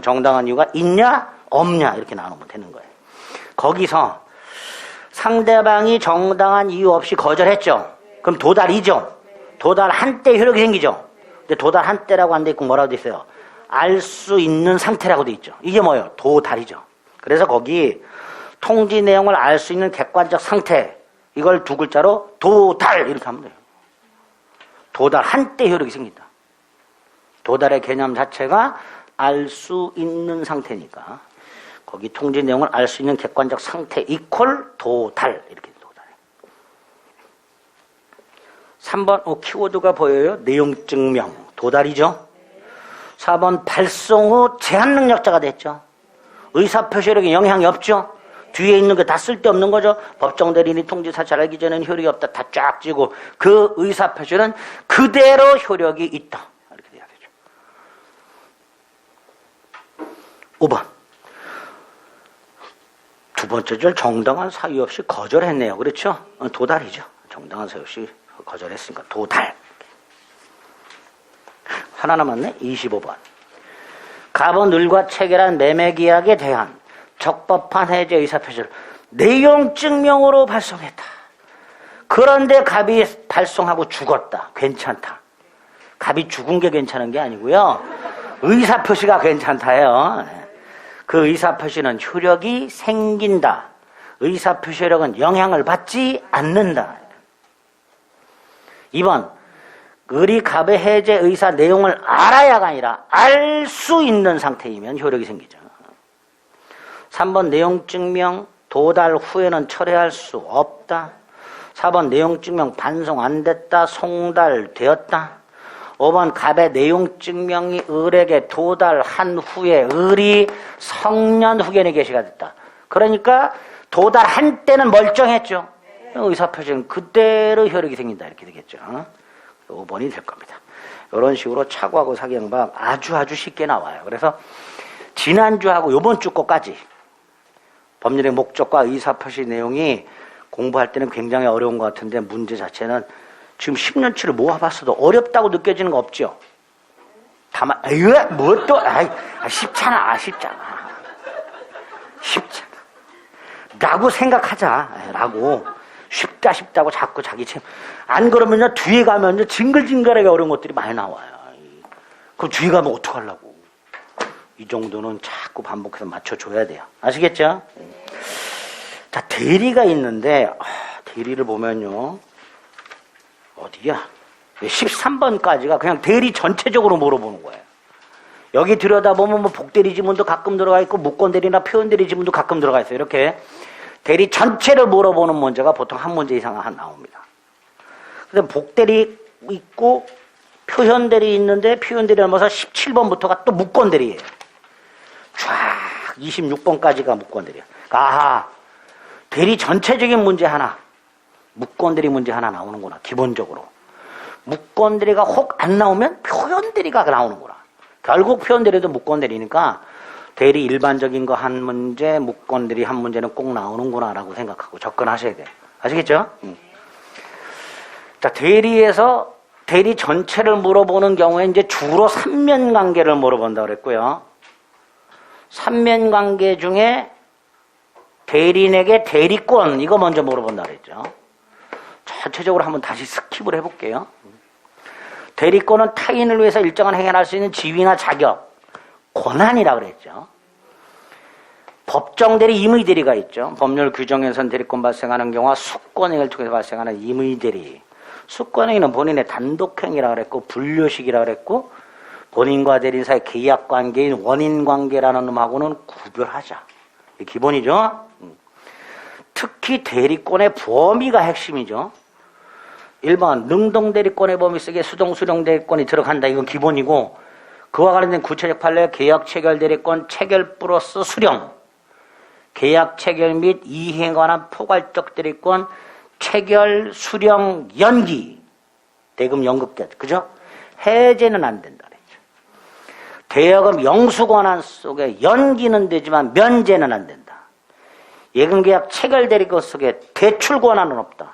정당한 이유가 있냐 없냐 이렇게 나누면 되는 거예요. 거기서 상대방이 정당한 이유 없이 거절했죠. 그럼 도달이죠. 도달한 때 효력이 생기죠. 근데 도달한 때라고 안 돼 있고 뭐라고 돼 있어요? 알 수 있는 상태라고 돼 있죠. 이게 뭐예요? 도달이죠. 그래서 거기 통지 내용을 알 수 있는 객관적 상태, 이걸 두 글자로 도달 이렇게 하면 돼요. 도달한 때 효력이 생긴다. 도달의 개념 자체가 알 수 있는 상태니까 거기 통지 내용을 알 수 있는 객관적 상태 이퀄 도달 이렇게 도달해. 3번 키워드가 보여요. 내용 증명 도달이죠. 4번 발송 후 제한 능력자가 됐죠. 의사표시력에 영향이 없죠. 뒤에 있는 게 다 쓸데없는 거죠. 법정 대리인이 통지사 잘 알기 전에는 효력이 없다. 다 쫙 찌고 그 의사표시는 그대로 효력이 있다. 이렇게 돼야 되죠. 5번. 두 번째 절 정당한 사유 없이 거절했네요. 그렇죠? 도달이죠. 정당한 사유 없이 거절했으니까 도달. 하나 남았네. 25번. 갑은 을과 체결한 매매계약에 대한 적법한 해제 의사표시를 내용 증명으로 발송했다. 그런데 갑이 발송하고 죽었다. 괜찮다. 갑이 죽은 게 괜찮은 게 아니고요. 의사표시가 괜찮다요. 그 의사표시는 효력이 생긴다. 의사표시력은 영향을 받지 않는다. 2번. 을이 갑의 해제 의사 내용을 알아야가 아니라 알 수 있는 상태이면 효력이 생기죠. 3번 내용 증명 도달 후에는 철회할 수 없다. 4번 내용 증명 반송 안 됐다. 송달되었다. 5번 갑의 내용 증명이 을에게 도달한 후에 을이 성년 후견의 계시가 됐다. 그러니까 도달한 때는 멀쩡했죠. 의사표시는 그대로 효력이 생긴다. 이렇게 되겠죠. 5번이 될 겁니다. 이런 식으로 착오하고 사기양방 아주 쉽게 나와요. 그래서 지난주하고 이번 주 거까지 법률의 목적과 의사표시 내용이 공부할 때는 굉장히 어려운 것 같은데 문제 자체는 지금 10년치를 모아봤어도 어렵다고 느껴지는 거 없죠? 다만 뭐 또 쉽잖아. 라고 생각하자. 라고 쉽다고 자꾸 자기 안 그러면요 뒤에 가면요 징글징글하게 어려운 것들이 많이 나와요. 그럼 뒤에 가면 어떡하려고. 이 정도는 자꾸 반복해서 맞춰줘야 돼요. 아시겠죠? 자, 대리가 있는데 대리를 보면요 어디야? 13번까지가 그냥 대리 전체적으로 물어보는 거예요. 여기 들여다보면 뭐 복대리 지문도 가끔 들어가 있고 무권대리나 표현대리 지문도 가끔 들어가 있어요. 이렇게 대리 전체를 물어보는 문제가 보통 한 문제 이상 나옵니다. 근데 복대리 있고 표현대리 있는데 표현대리 넘어서 17번부터가 또 무권대리예요. 쫙 26번까지가 무권대리예요. 아하, 대리 전체적인 문제 하나, 무권대리 문제 하나 나오는구나. 기본적으로. 무권대리가 혹 안 나오면 표현대리가 나오는구나. 결국 표현대리도 무권대리니까 대리 일반적인 거 한 문제, 무권대리 한 문제는 꼭 나오는구나 라고 생각하고 접근하셔야 돼요. 아시겠죠? 자, 대리에서 대리 전체를 물어보는 경우에 이제 주로 삼면관계를 물어본다고 그랬고요. 삼면관계 중에 대리인에게 대리권 이거 먼저 물어본다고 그랬죠. 전체적으로 한번 다시 스킵을 해볼게요. 대리권은 타인을 위해서 일정한 행위를 할 수 있는 지위나 자격, 권한이라고 그랬죠. 법정대리, 임의대리가 있죠. 법률 규정에선 대리권 발생하는 경우와 수권행위를 통해서 발생하는 임의대리. 수권행위는 본인의 단독행위라고 그랬고 분료식이라고 그랬고 본인과 대리인 사이 계약 관계인 원인 관계라는 놈하고는 구별하자. 이게 기본이죠. 특히 대리권의 범위가 핵심이죠. 1번 능동 대리권의 범위 속에 수동 수령 대리권이 들어간다. 이건 기본이고 그와 관련된 구체적 판례 계약 체결 대리권 체결 플러스 수령 계약 체결 및 이행에 관한 포괄적 대리권 체결 수령 연기 대금 연급제 그죠? 해제는 안 된다 그랬죠. 대여금 영수 권한 속에 연기는 되지만 면제는 안 된다. 예금계약 체결 대리권 속에 대출 권한은 없다.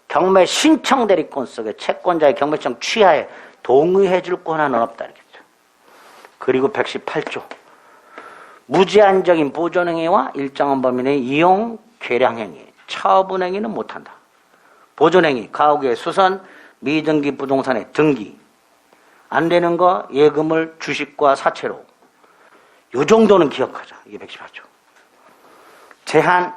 경매 신청 대리권 속에 채권자의 경매 신청 취하에 동의해 줄 권한은 없다 이렇겠죠. 그리고 118조 무제한적인 보존행위와 일정한 범위 내의 이용 계량행위 처분행위는 못한다. 보존행위 가옥의 수선 미등기 부동산의 등기 안 되는 거 예금을 주식과 사채로 요 정도는 기억하자. 이게 118조. 제한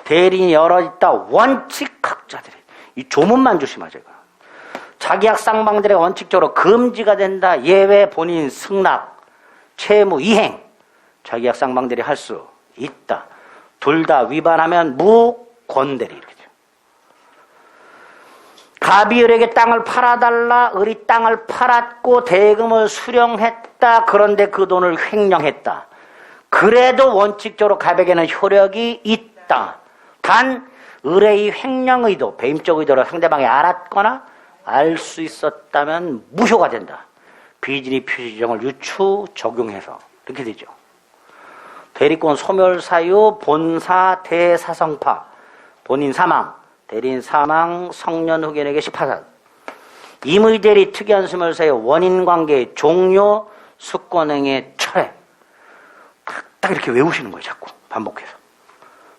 대리인이 여러 있다 원칙학자들이 이 조문만 조심하자. 자기약 쌍방들의 원칙적으로 금지가 된다. 예외 본인 승낙 채무 이행 자기약 쌍방들이 할 수 있다. 둘 다 위반하면 무권대리 이렇게. 갑이 을에게 땅을 팔아달라. 을이 땅을 팔았고 대금을 수령했다. 그런데 그 돈을 횡령했다. 그래도 원칙적으로 갑에게는 효력이 있다. 단 을의 횡령 의도, 배임적 의도로 상대방이 알았거나 알 수 있었다면 무효가 된다. 비진의 표시정을 유추 적용해서 이렇게 되죠. 대리권 소멸 사유 본사 대사성파 본인 사망 대리인 사망 성년 후견에게 18살 임의 대리 특이한 소멸 사유 원인 관계의 종료 수권행의 철회 딱 이렇게 외우시는 거예요. 자꾸 반복해서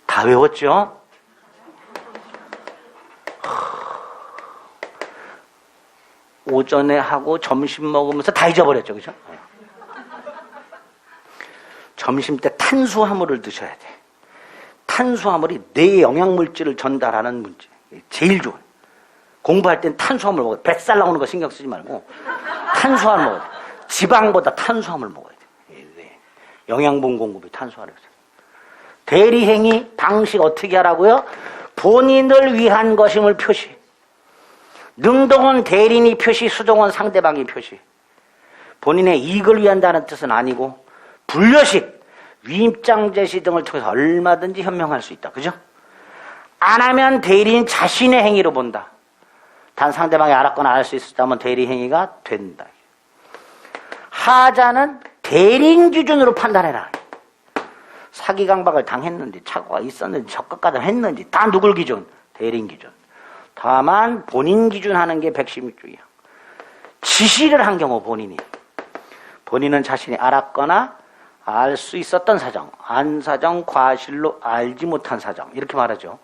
다 외웠죠? 오전에 하고 점심 먹으면서 다 잊어버렸죠. 그죠? 점심 때 탄수화물을 드셔야 돼. 탄수화물이 뇌에 영양물질을 전달하는 문제. 제일 좋아요. 공부할 땐 탄수화물 먹어야 돼. 뱃살 나오는 거 신경 쓰지 말고 탄수화물 먹어야 돼. 지방보다 탄수화물 먹어야 돼. 네. 영양분 공급이 탄수화물이죠. 대리행위 방식 어떻게 하라고요? 본인을 위한 것임을 표시. 능동은 대리인이 표시, 수동은 상대방이 표시. 본인의 이익을 위한다는 뜻은 아니고 불려식, 위임장 제시 등을 통해서 얼마든지 현명할 수 있다. 그죠? 안 하면 대리인 자신의 행위로 본다. 단 상대방이 알았거나 알 수 있었다면 대리 행위가 된다. 하자는 대리인 기준으로 판단해라. 사기 강박을 당했는지 착오가 있었는지 적극가담 했는지 다 누굴 기준? 대리인 기준. 다만 본인 기준 하는 게 116조이야. 지시를 한 경우 본인은 자신이 알았거나 알 수 있었던 사정, 안 사정, 과실로 알지 못한 사정 이렇게 말하죠.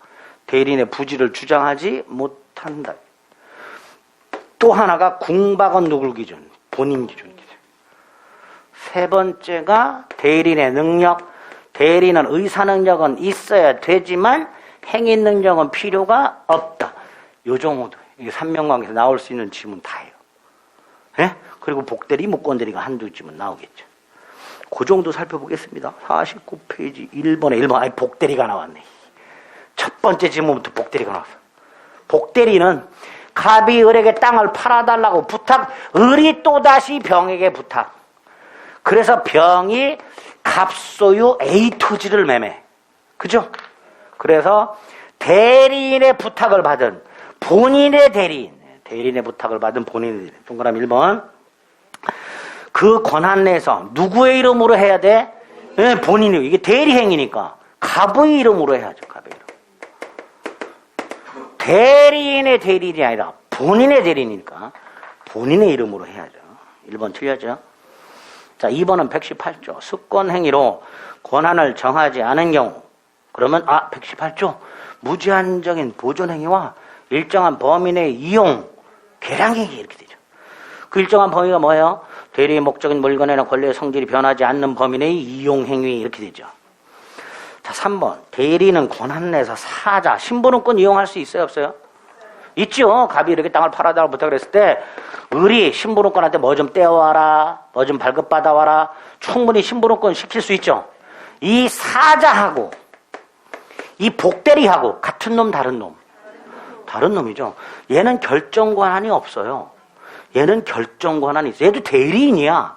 대리인의 부지를 주장하지 못한다. 또 하나가 궁박은 누굴 기준? 본인 기준. 세 번째가 대리인의 능력. 대리인은 의사 능력은 있어야 되지만 행위 능력은 필요가 없다. 요 정도. 이게 삼명관계에서 나올 수 있는 지문 다예요. 예? 그리고 복대리, 무권대리가 한두 지문 나오겠죠. 그 정도 살펴보겠습니다. 49페이지 1번에 1번. 아니, 복대리가 나왔네. 첫 번째 지문부터 복대리가 나왔어. 복대리는 갑이 을에게 땅을 팔아달라고 부탁, 을이 또다시 병에게 부탁. 그래서 병이 갑소유 A 토지를 매매. 그죠? 그래서 대리인의 부탁을 받은 본인의 대리인의 부탁을 받은 본인의 대리인. 동그라미 1번. 그 권한 내에서 누구의 이름으로 해야 돼? 네, 본인이. 이게 대리행위니까 갑의 이름으로 해야죠. 갑의 이름. 대리인의 대리인이 아니라 본인의 대리인이니까 본인의 이름으로 해야죠. 1번 틀렸죠? 자, 2번은 118조. 수권행위로 권한을 정하지 않은 경우. 그러면 118조. 무제한적인 보존행위와 일정한 범위 내의 이용, 계량행위 이렇게 되죠. 그 일정한 범위가 뭐예요? 대리의 목적인 물건이나 권리의 성질이 변하지 않는 범위 내의 이용행위 이렇게 되죠. 자, 3번. 대리는 권한 내에서 사자, 심부름권 이용할 수 있어요? 없어요? 있죠. 갑이 이렇게 땅을 팔아달라고 부탁을 했을 때 을이 신부름꾼한테 뭐 좀 떼어와라, 뭐 좀 발급받아와라, 충분히 신부름꾼 시킬 수 있죠. 이 사자하고 이 복대리하고 같은 놈 다른 놈? 다른 놈이죠. 얘는 결정 권한이 없어요. 얘는 결정 권한이 있어요. 얘도 대리인이야.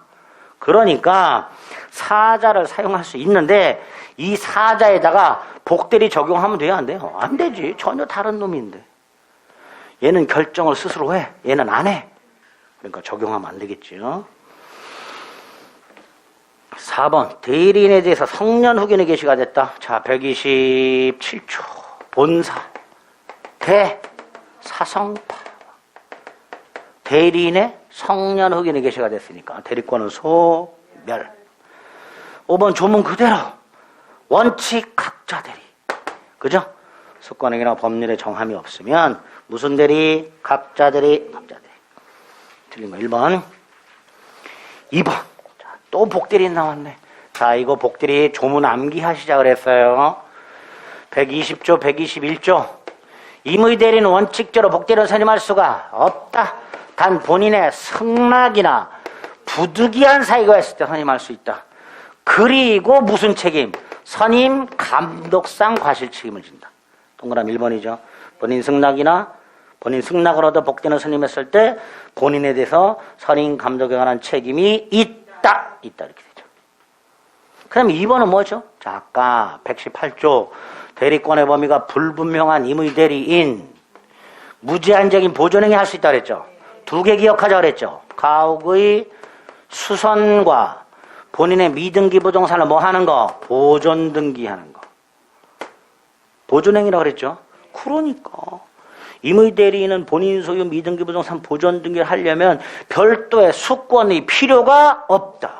그러니까 사자를 사용할 수 있는데 이 사자에다가 복대리 적용하면 돼요? 안 돼요? 안 되지. 전혀 다른 놈인데. 얘는 결정을 스스로 해. 얘는 안 해. 그러니까 적용하면 안 되겠죠. 4번 대리인에 대해서 성년 후견이 게시가 됐다. 자, 127조 본사 대사성파 대리인의 성년 후견이 게시가 됐으니까 대리권은 소멸. 5번 조문 그대로 원칙 각자 대리. 그죠? 수권행위나 법률에 정함이 없으면 무슨 대리? 각자 대리. 각자 대리. 틀린 거 1번. 2번. 자, 또 복대리 나왔네. 자, 이거 복대리 조문 암기하시자 그랬어요. 120조, 121조. 임의 대리는 원칙대로 복대리를 선임할 수가 없다. 단 본인의 승낙이나 부득이한 사유가 있을 때 선임할 수 있다. 그리고 무슨 책임? 선임 감독상 과실 책임을 진다. 동그라미 1번이죠. 본인 승낙을 얻어 복대리를 선임했을 때 본인에 대해서 선임 감독에 관한 책임이 있다. 이렇게 되죠. 그럼 2번은 뭐죠? 자, 아까 118조 대리권의 범위가 불분명한 임의 대리인 무제한적인 보존행위 할 수 있다 그랬죠. 두 개 기억하자 그랬죠. 가옥의 수선과 본인의 미등기 부동산을 뭐 하는 거? 보존 등기하는 거. 보존행위라고 그랬죠. 그러니까 임의 대리인은 본인 소유 미등기 부동산 보존 등기를 하려면 별도의 수권이 필요가 없다.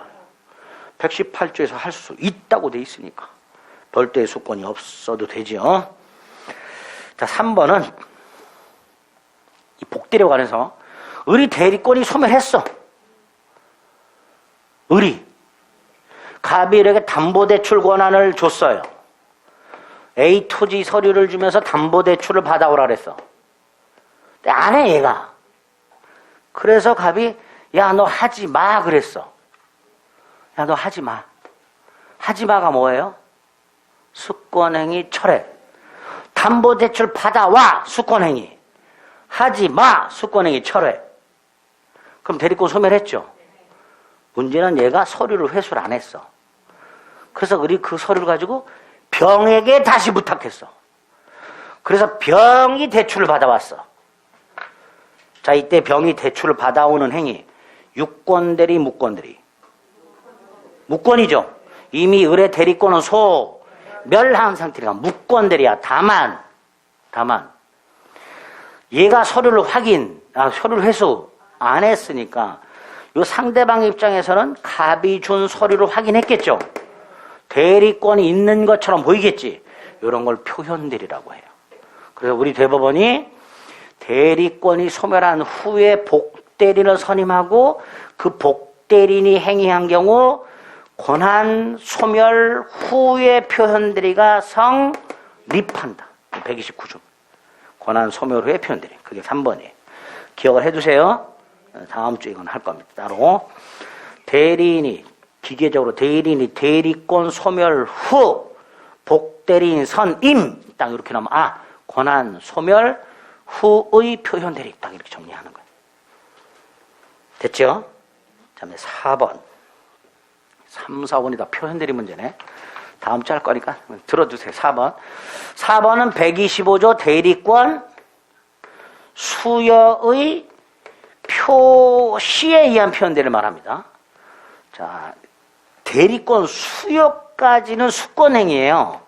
118조에서 할 수 있다고 돼 있으니까 별도의 수권이 없어도 되죠. 자, 3번은 이 복대리에 관해서 을이 대리권이 소멸했어. 을이 갑일에게 담보대출 권한을 줬어요. A 토지 서류를 주면서 담보대출을 받아오라 그랬어. 근데 안 해, 얘가. 그래서 갑이 야, 너 하지 마 그랬어. 야, 너 하지 마. 하지 마가 뭐예요? 수권행위 철회. 담보대출 받아와. 수권행위. 하지 마. 수권행위 철회. 그럼 대리권 소멸했죠. 문제는 얘가 서류를 회수를 안 했어. 그래서 우리 그 서류를 가지고 병에게 다시 부탁했어. 그래서 병이 대출을 받아왔어. 자, 이때 병이 대출을 받아오는 행위. 유권대리, 무권대리. 무권이죠. 이미 을의 대리권은 소멸한 상태니까 무권대리야. 다만 얘가 서류를 서류를 회수 안 했으니까 요 상대방 입장에서는 갑이 준 서류를 확인했겠죠. 대리권이 있는 것처럼 보이겠지. 이런 걸 표현대리라고 해요. 그래서 우리 대법원이 대리권이 소멸한 후에 복대리를 선임하고 그 복대리인이 행위한 경우 권한 소멸 후에 표현대리가 성립한다. 129조. 권한 소멸 후에 표현대리. 그게 3번이에요. 기억을 해두세요. 다음 주에 이건 할 겁니다. 따로 대리인이 기계적으로 대리인이 대리권 소멸 후 복대리인 선임 딱 이렇게 나오면 권한 소멸 후의 표현대리 딱 이렇게 정리하는 거예요. 됐죠? 자, 4번 3, 4번이 다 표현대리 문제네. 다음 주 할 거니까 들어주세요. 4번은 125조 대리권 수여의 표시에 의한 표현대리를 말합니다. 자, 대리권 수여까지는 수권행위예요.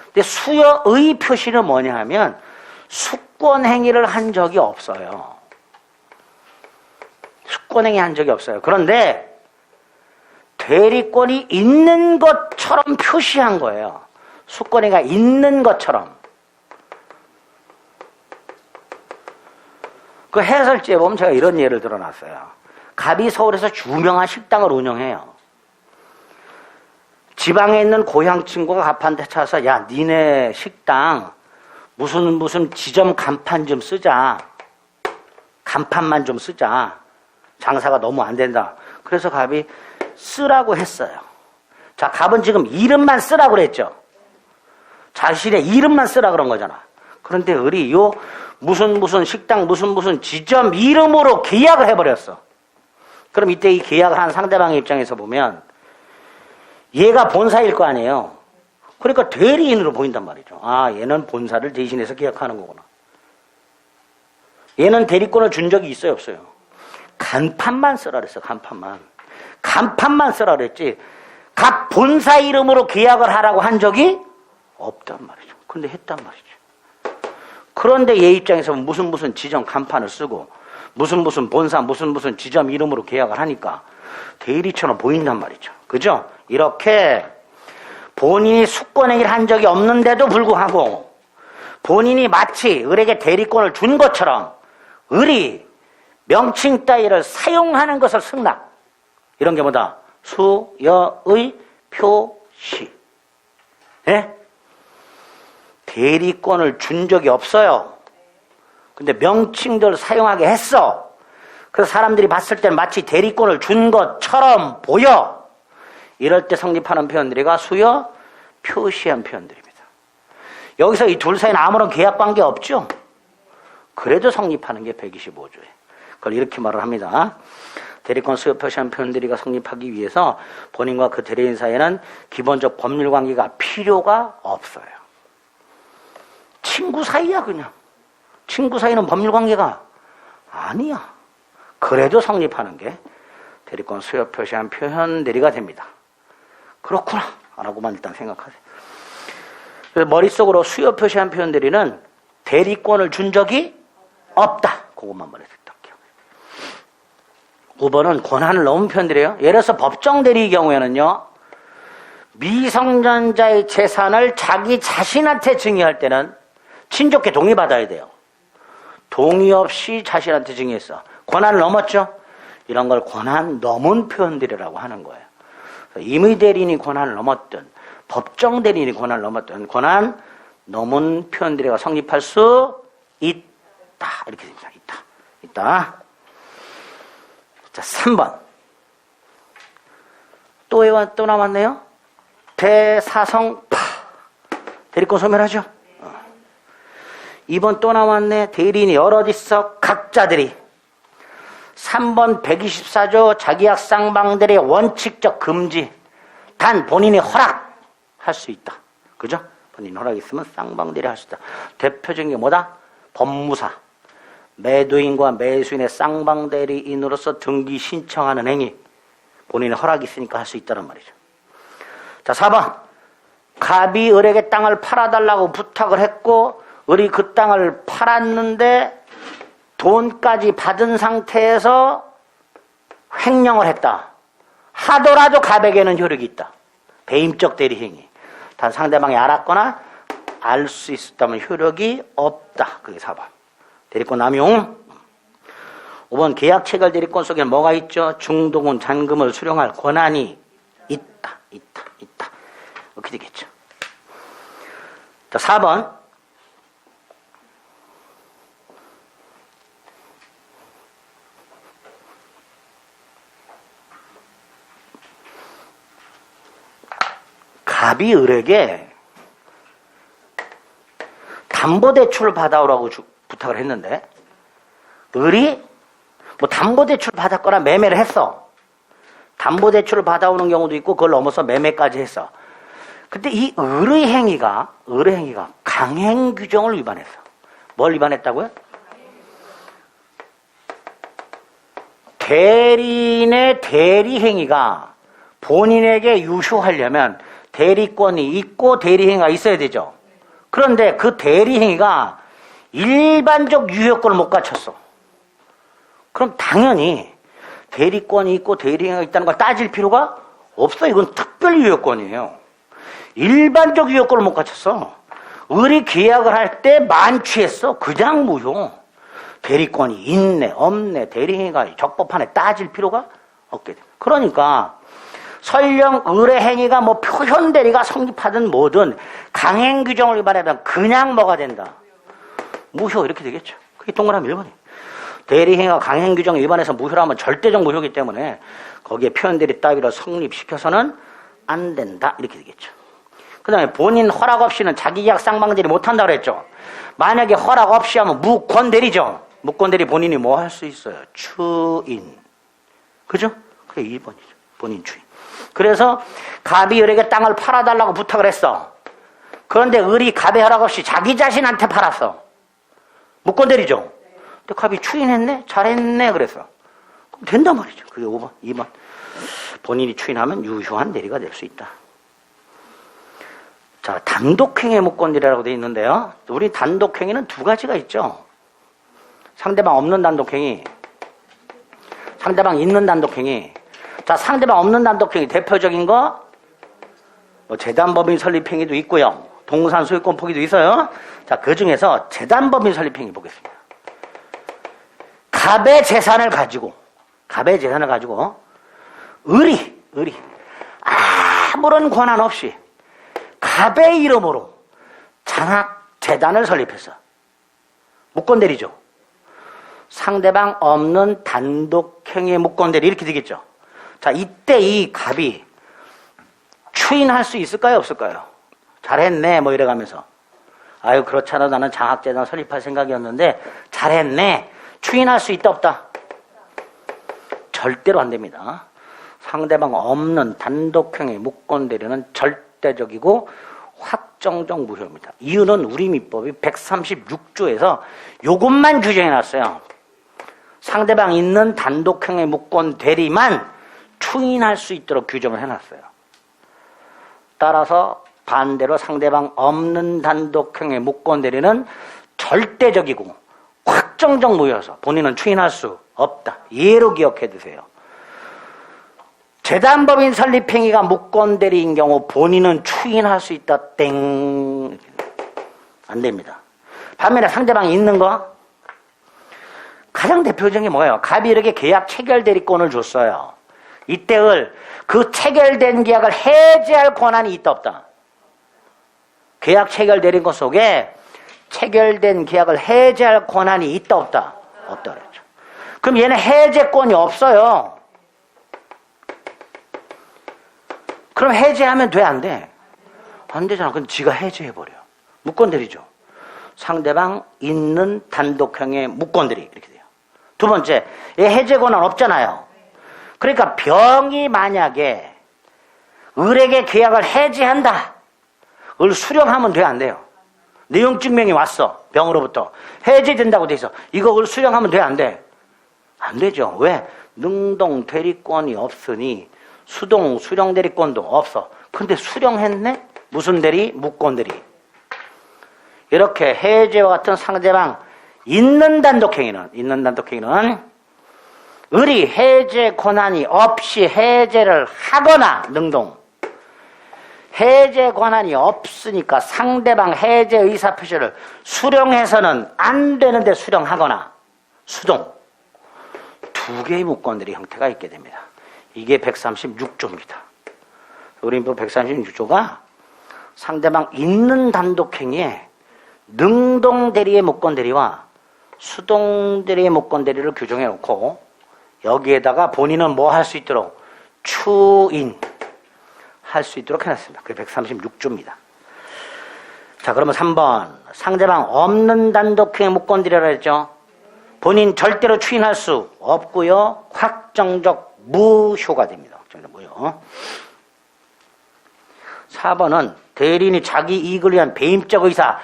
근데 수여의 표시는 뭐냐 하면 수권행위를 한 적이 없어요. 수권행위 한 적이 없어요. 그런데 대리권이 있는 것처럼 표시한 거예요. 수권행위가 있는 것처럼. 그 해설지에 보면 제가 이런 예를 들어놨어요. 갑이 서울에서 유명한 식당을 운영해요. 지방에 있는 고향 친구가 갑한테 찾아서 야, 니네 식당 무슨 지점 간판 좀 쓰자. 간판만 좀 쓰자. 장사가 너무 안 된다. 그래서 갑이 쓰라고 했어요. 자, 갑은 지금 이름만 쓰라고 그랬죠. 자신의 이름만 쓰라 그런 거잖아. 그런데 을이 요 무슨 식당 무슨 지점 이름으로 계약을 해버렸어. 그럼 이때 이 계약을 한 상대방의 입장에서 보면 얘가 본사일 거 아니에요. 그러니까 대리인으로 보인단 말이죠. 아, 얘는 본사를 대신해서 계약하는 거구나. 얘는 대리권을 준 적이 있어요, 없어요? 간판만 쓰라 그랬어, 간판만. 간판만 쓰라 그랬지. 각 본사 이름으로 계약을 하라고 한 적이 없단 말이죠. 근데 했단 말이죠. 그런데 얘 입장에서 무슨 지점 간판을 쓰고 무슨 본사 무슨 지점 이름으로 계약을 하니까 대리처럼 보인단 말이죠. 그죠? 이렇게 본인이 수권행위를 한 적이 없는데도 불구하고 본인이 마치 을에게 대리권을 준 것처럼 을이 명칭 따위를 사용하는 것을 승낙. 이런 게 뭐다? 수여의 표시. 예? 대리권을 준 적이 없어요. 근데 명칭들 사용하게 했어. 그래서 사람들이 봤을 때는 마치 대리권을 준 것처럼 보여. 이럴 때 성립하는 표현들이가 수여 표시한 표현들입니다. 여기서 이 둘 사이는 아무런 계약관계 없죠. 그래도 성립하는 게 125조예요. 그걸 이렇게 말을 합니다. 대리권 수여 표시한 표현들이가 성립하기 위해서 본인과 그 대리인 사이에는 기본적 법률관계가 필요가 없어요. 친구 사이야 그냥. 친구 사이는 법률관계가 아니야. 그래도 성립하는 게 대리권 수여 표시한 표현들이가 됩니다. 그렇구나 라고만 일단 생각하세요. 그래서 머릿속으로 수여 표시한 표현들이는 대리권을 준 적이 없다. 그것만 머릿속에 딱 기억해요. 5번은 권한을 넘은 표현들이에요. 예를 들어서 법정 대리의 경우에는요. 미성년자의 재산을 자기 자신한테 증여할 때는 친족께 동의받아야 돼요. 동의 없이 자신한테 증여했어. 권한을 넘었죠? 이런 걸 권한 넘은 표현들이라고 하는 거예요. 임의 대리인이 권한을 넘었든 법정 대리인이 권한을 넘었든 권한 넘은 표현들이 성립할 수 있다. 이렇게 됩니다. 있다. 자, 3번. 또 남았네요. 대사성파. 대리권 소멸하죠? 2번 또 나왔네. 대리인이 여럿 있어. 각자들이. 3번 124조 자기약 쌍방들의 원칙적 금지. 단 본인이 허락할 수 있다. 그죠? 본인 허락이 있으면 쌍방들이 할 수 있다. 대표적인 게 뭐다? 법무사. 매도인과 매수인의 쌍방대리인으로서 등기 신청하는 행위. 본인의 허락이 있으니까 할 수 있다는 말이죠. 자, 4번. 갑이 을에게 땅을 팔아달라고 부탁을 했고 을이 그 땅을 팔았는데 돈까지 받은 상태에서 횡령을 했다. 하더라도 갑에게는 효력이 있다. 배임적 대리행위. 단 상대방이 알았거나 알 수 있었다면 효력이 없다. 그게 4번. 대리권 남용. 5번 계약 체결 대리권 속에 뭐가 있죠? 중도금 잔금을 수령할 권한이 있다. 이렇게 되겠죠. 자, 4번. 갑이 을에게 담보대출을 받아오라고 부탁을 했는데 을이 뭐 담보대출을 받았거나 매매를 했어. 담보대출을 받아오는 경우도 있고 그걸 넘어서 매매까지 했어. 근데 이 을의 행위가 강행규정을 위반했어. 뭘 위반했다고요? 대리인의 대리행위가 본인에게 유효하려면 대리권이 있고 대리행위가 있어야 되죠. 그런데 그 대리행위가 일반적 유효권을 못 갖췄어. 그럼 당연히 대리권이 있고 대리행위가 있다는 걸 따질 필요가 없어. 이건 특별 유효권이에요. 일반적 유효권을 못 갖췄어. 을이 계약을 할 때 만취했어. 그냥 무효. 대리권이 있네 없네 대리행위가 적법한에 따질 필요가 없게 돼. 그러니까 설령 을의 행위가 뭐 표현 대리가 성립하든 뭐든 강행 규정을 위반하면 그냥 뭐가 된다? 무효 이렇게 되겠죠. 그게 동그라미 1번이에요. 대리행위가 강행규정 위반해서 무효라면 절대적 무효이기 때문에 거기에 표현대리 따위로 성립시켜서는 안 된다 이렇게 되겠죠. 그 다음에 본인 허락 없이는 자기계약 쌍방대리 못한다 그랬죠. 만약에 허락 없이 하면 무권대리죠. 무권대리 본인이 뭐 할 수 있어요? 추인. 그죠? 그게 2번이죠. 본인 추인. 그래서 갑이 을에게 땅을 팔아달라고 부탁을 했어. 그런데 을이 갑의 허락 없이 자기 자신한테 팔았어. 무권대리죠. 근데 갑이 추인했네? 잘했네? 그래서. 그럼 된단 말이죠. 그게 5번, 2번. 본인이 추인하면 유효한 대리가 될 수 있다. 자, 단독행위 무권대리라고 되어 있는데요. 우리 단독행위는 두 가지가 있죠. 상대방 없는 단독행위, 상대방 있는 단독행위. 자, 상대방 없는 단독행위 대표적인 거 뭐 재단법인 설립행위도 있고요. 동산 소유권 포기도 있어요. 자, 그 중에서 재단법인 설립행위 보겠습니다. 갑의 재산을 가지고 을이 아무런 권한 없이 갑의 이름으로 장학재단을 설립했어. 무권대리죠. 상대방 없는 단독행위의 무권대리 이렇게 되겠죠. 자, 이때 이 갑이 추인할 수 있을까요? 없을까요? 잘했네 뭐 이래가면서 아유 그렇잖아 나는 장학재단 설립할 생각이었는데 잘했네. 추인할 수 있다 없다? 절대로 안 됩니다. 상대방 없는 단독행위 무권대리는 절대적이고 확정적 무효입니다. 이유는 우리 민법이 136조에서 요것만 규정해놨어요. 상대방 있는 단독행위 무권대리만 추인할 수 있도록 규정을 해놨어요. 따라서 반대로 상대방 없는 단독행위 무권대리는 절대적이고 확정적 무효여서 본인은 추인할 수 없다. 예로 기억해 두세요. 재단법인 설립행위가 무권대리인 경우 본인은 추인할 수 있다. 땡. 안 됩니다. 반면에 상대방이 있는 거 가장 대표적인 게 뭐예요? 갑이 이렇게 계약 체결대리권을 줬어요. 이때 그 체결된 계약을 해지할 권한이 있다 없다? 계약 체결되는 것 속에 체결된 계약을 해지할 권한이 있다 없다? 없다 그랬죠. 그럼 얘는 해제권이 없어요. 그럼 해제하면 돼 안 돼? 안 되잖아. 그럼 지가 해제해버려. 무권대리죠. 상대방 있는 단독형의 무권대리 이렇게 돼요. 두 번째, 얘 해제 권한 없잖아요. 그러니까 병이 만약에 을에게 계약을 해지한다. 을 수령하면 돼 안 돼요? 내용 증명이 왔어. 병으로부터. 해제된다고 돼 있어. 이거 을 수령하면 돼 안 돼? 안 되죠. 왜? 능동 대리권이 없으니 수동 수령 대리권도 없어. 근데 수령했네? 무슨 대리? 무권 대리. 이렇게 해제와 같은 상대방 있는 단독행위는 을이 해제 권한이 없이 해제를 하거나 능동 해제 권한이 없으니까 상대방 해제 의사표시를 수령해서는 안 되는데 수령하거나 수동 두 개의 무권들이 형태가 있게 됩니다. 이게 136조입니다. 우리 민법 136조가 상대방 있는 단독행위에 능동대리의 무권대리와 수동대리의 무권대리를 규정해 놓고 여기에다가 본인은 뭐 할 수 있도록 추인 할 수 있도록 해놨습니다. 그게 136조입니다. 자, 그러면 3번 상대방 없는 단독행위 무권대리라고 했죠. 본인 절대로 추인할 수 없고요. 확정적 무효가 됩니다. 확정적 무효. 4번은 대리인이 자기 이익을 위한 배임적 의사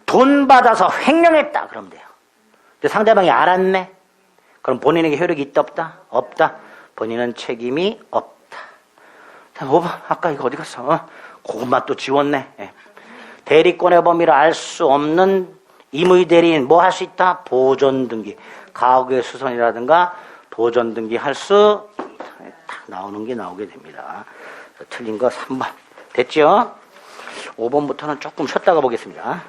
돈 받아서 횡령했다 그러면 돼요. 근데 상대방이 알았네. 그럼 본인에게 효력이 있다 없다? 없다. 본인은 책임이 없다. 자, 5번 아까 이거 어디 갔어? 그것만 또 지웠네. 예. 대리권의 범위를 알 수 없는 임의 대리인 뭐 할 수 있다? 보존 등기. 가구의 수선이라든가 보존 등기 할 수 다 나오는 게 나오게 됩니다. 틀린 거 3번. 됐죠? 5번부터는 조금 쉬었다가 보겠습니다.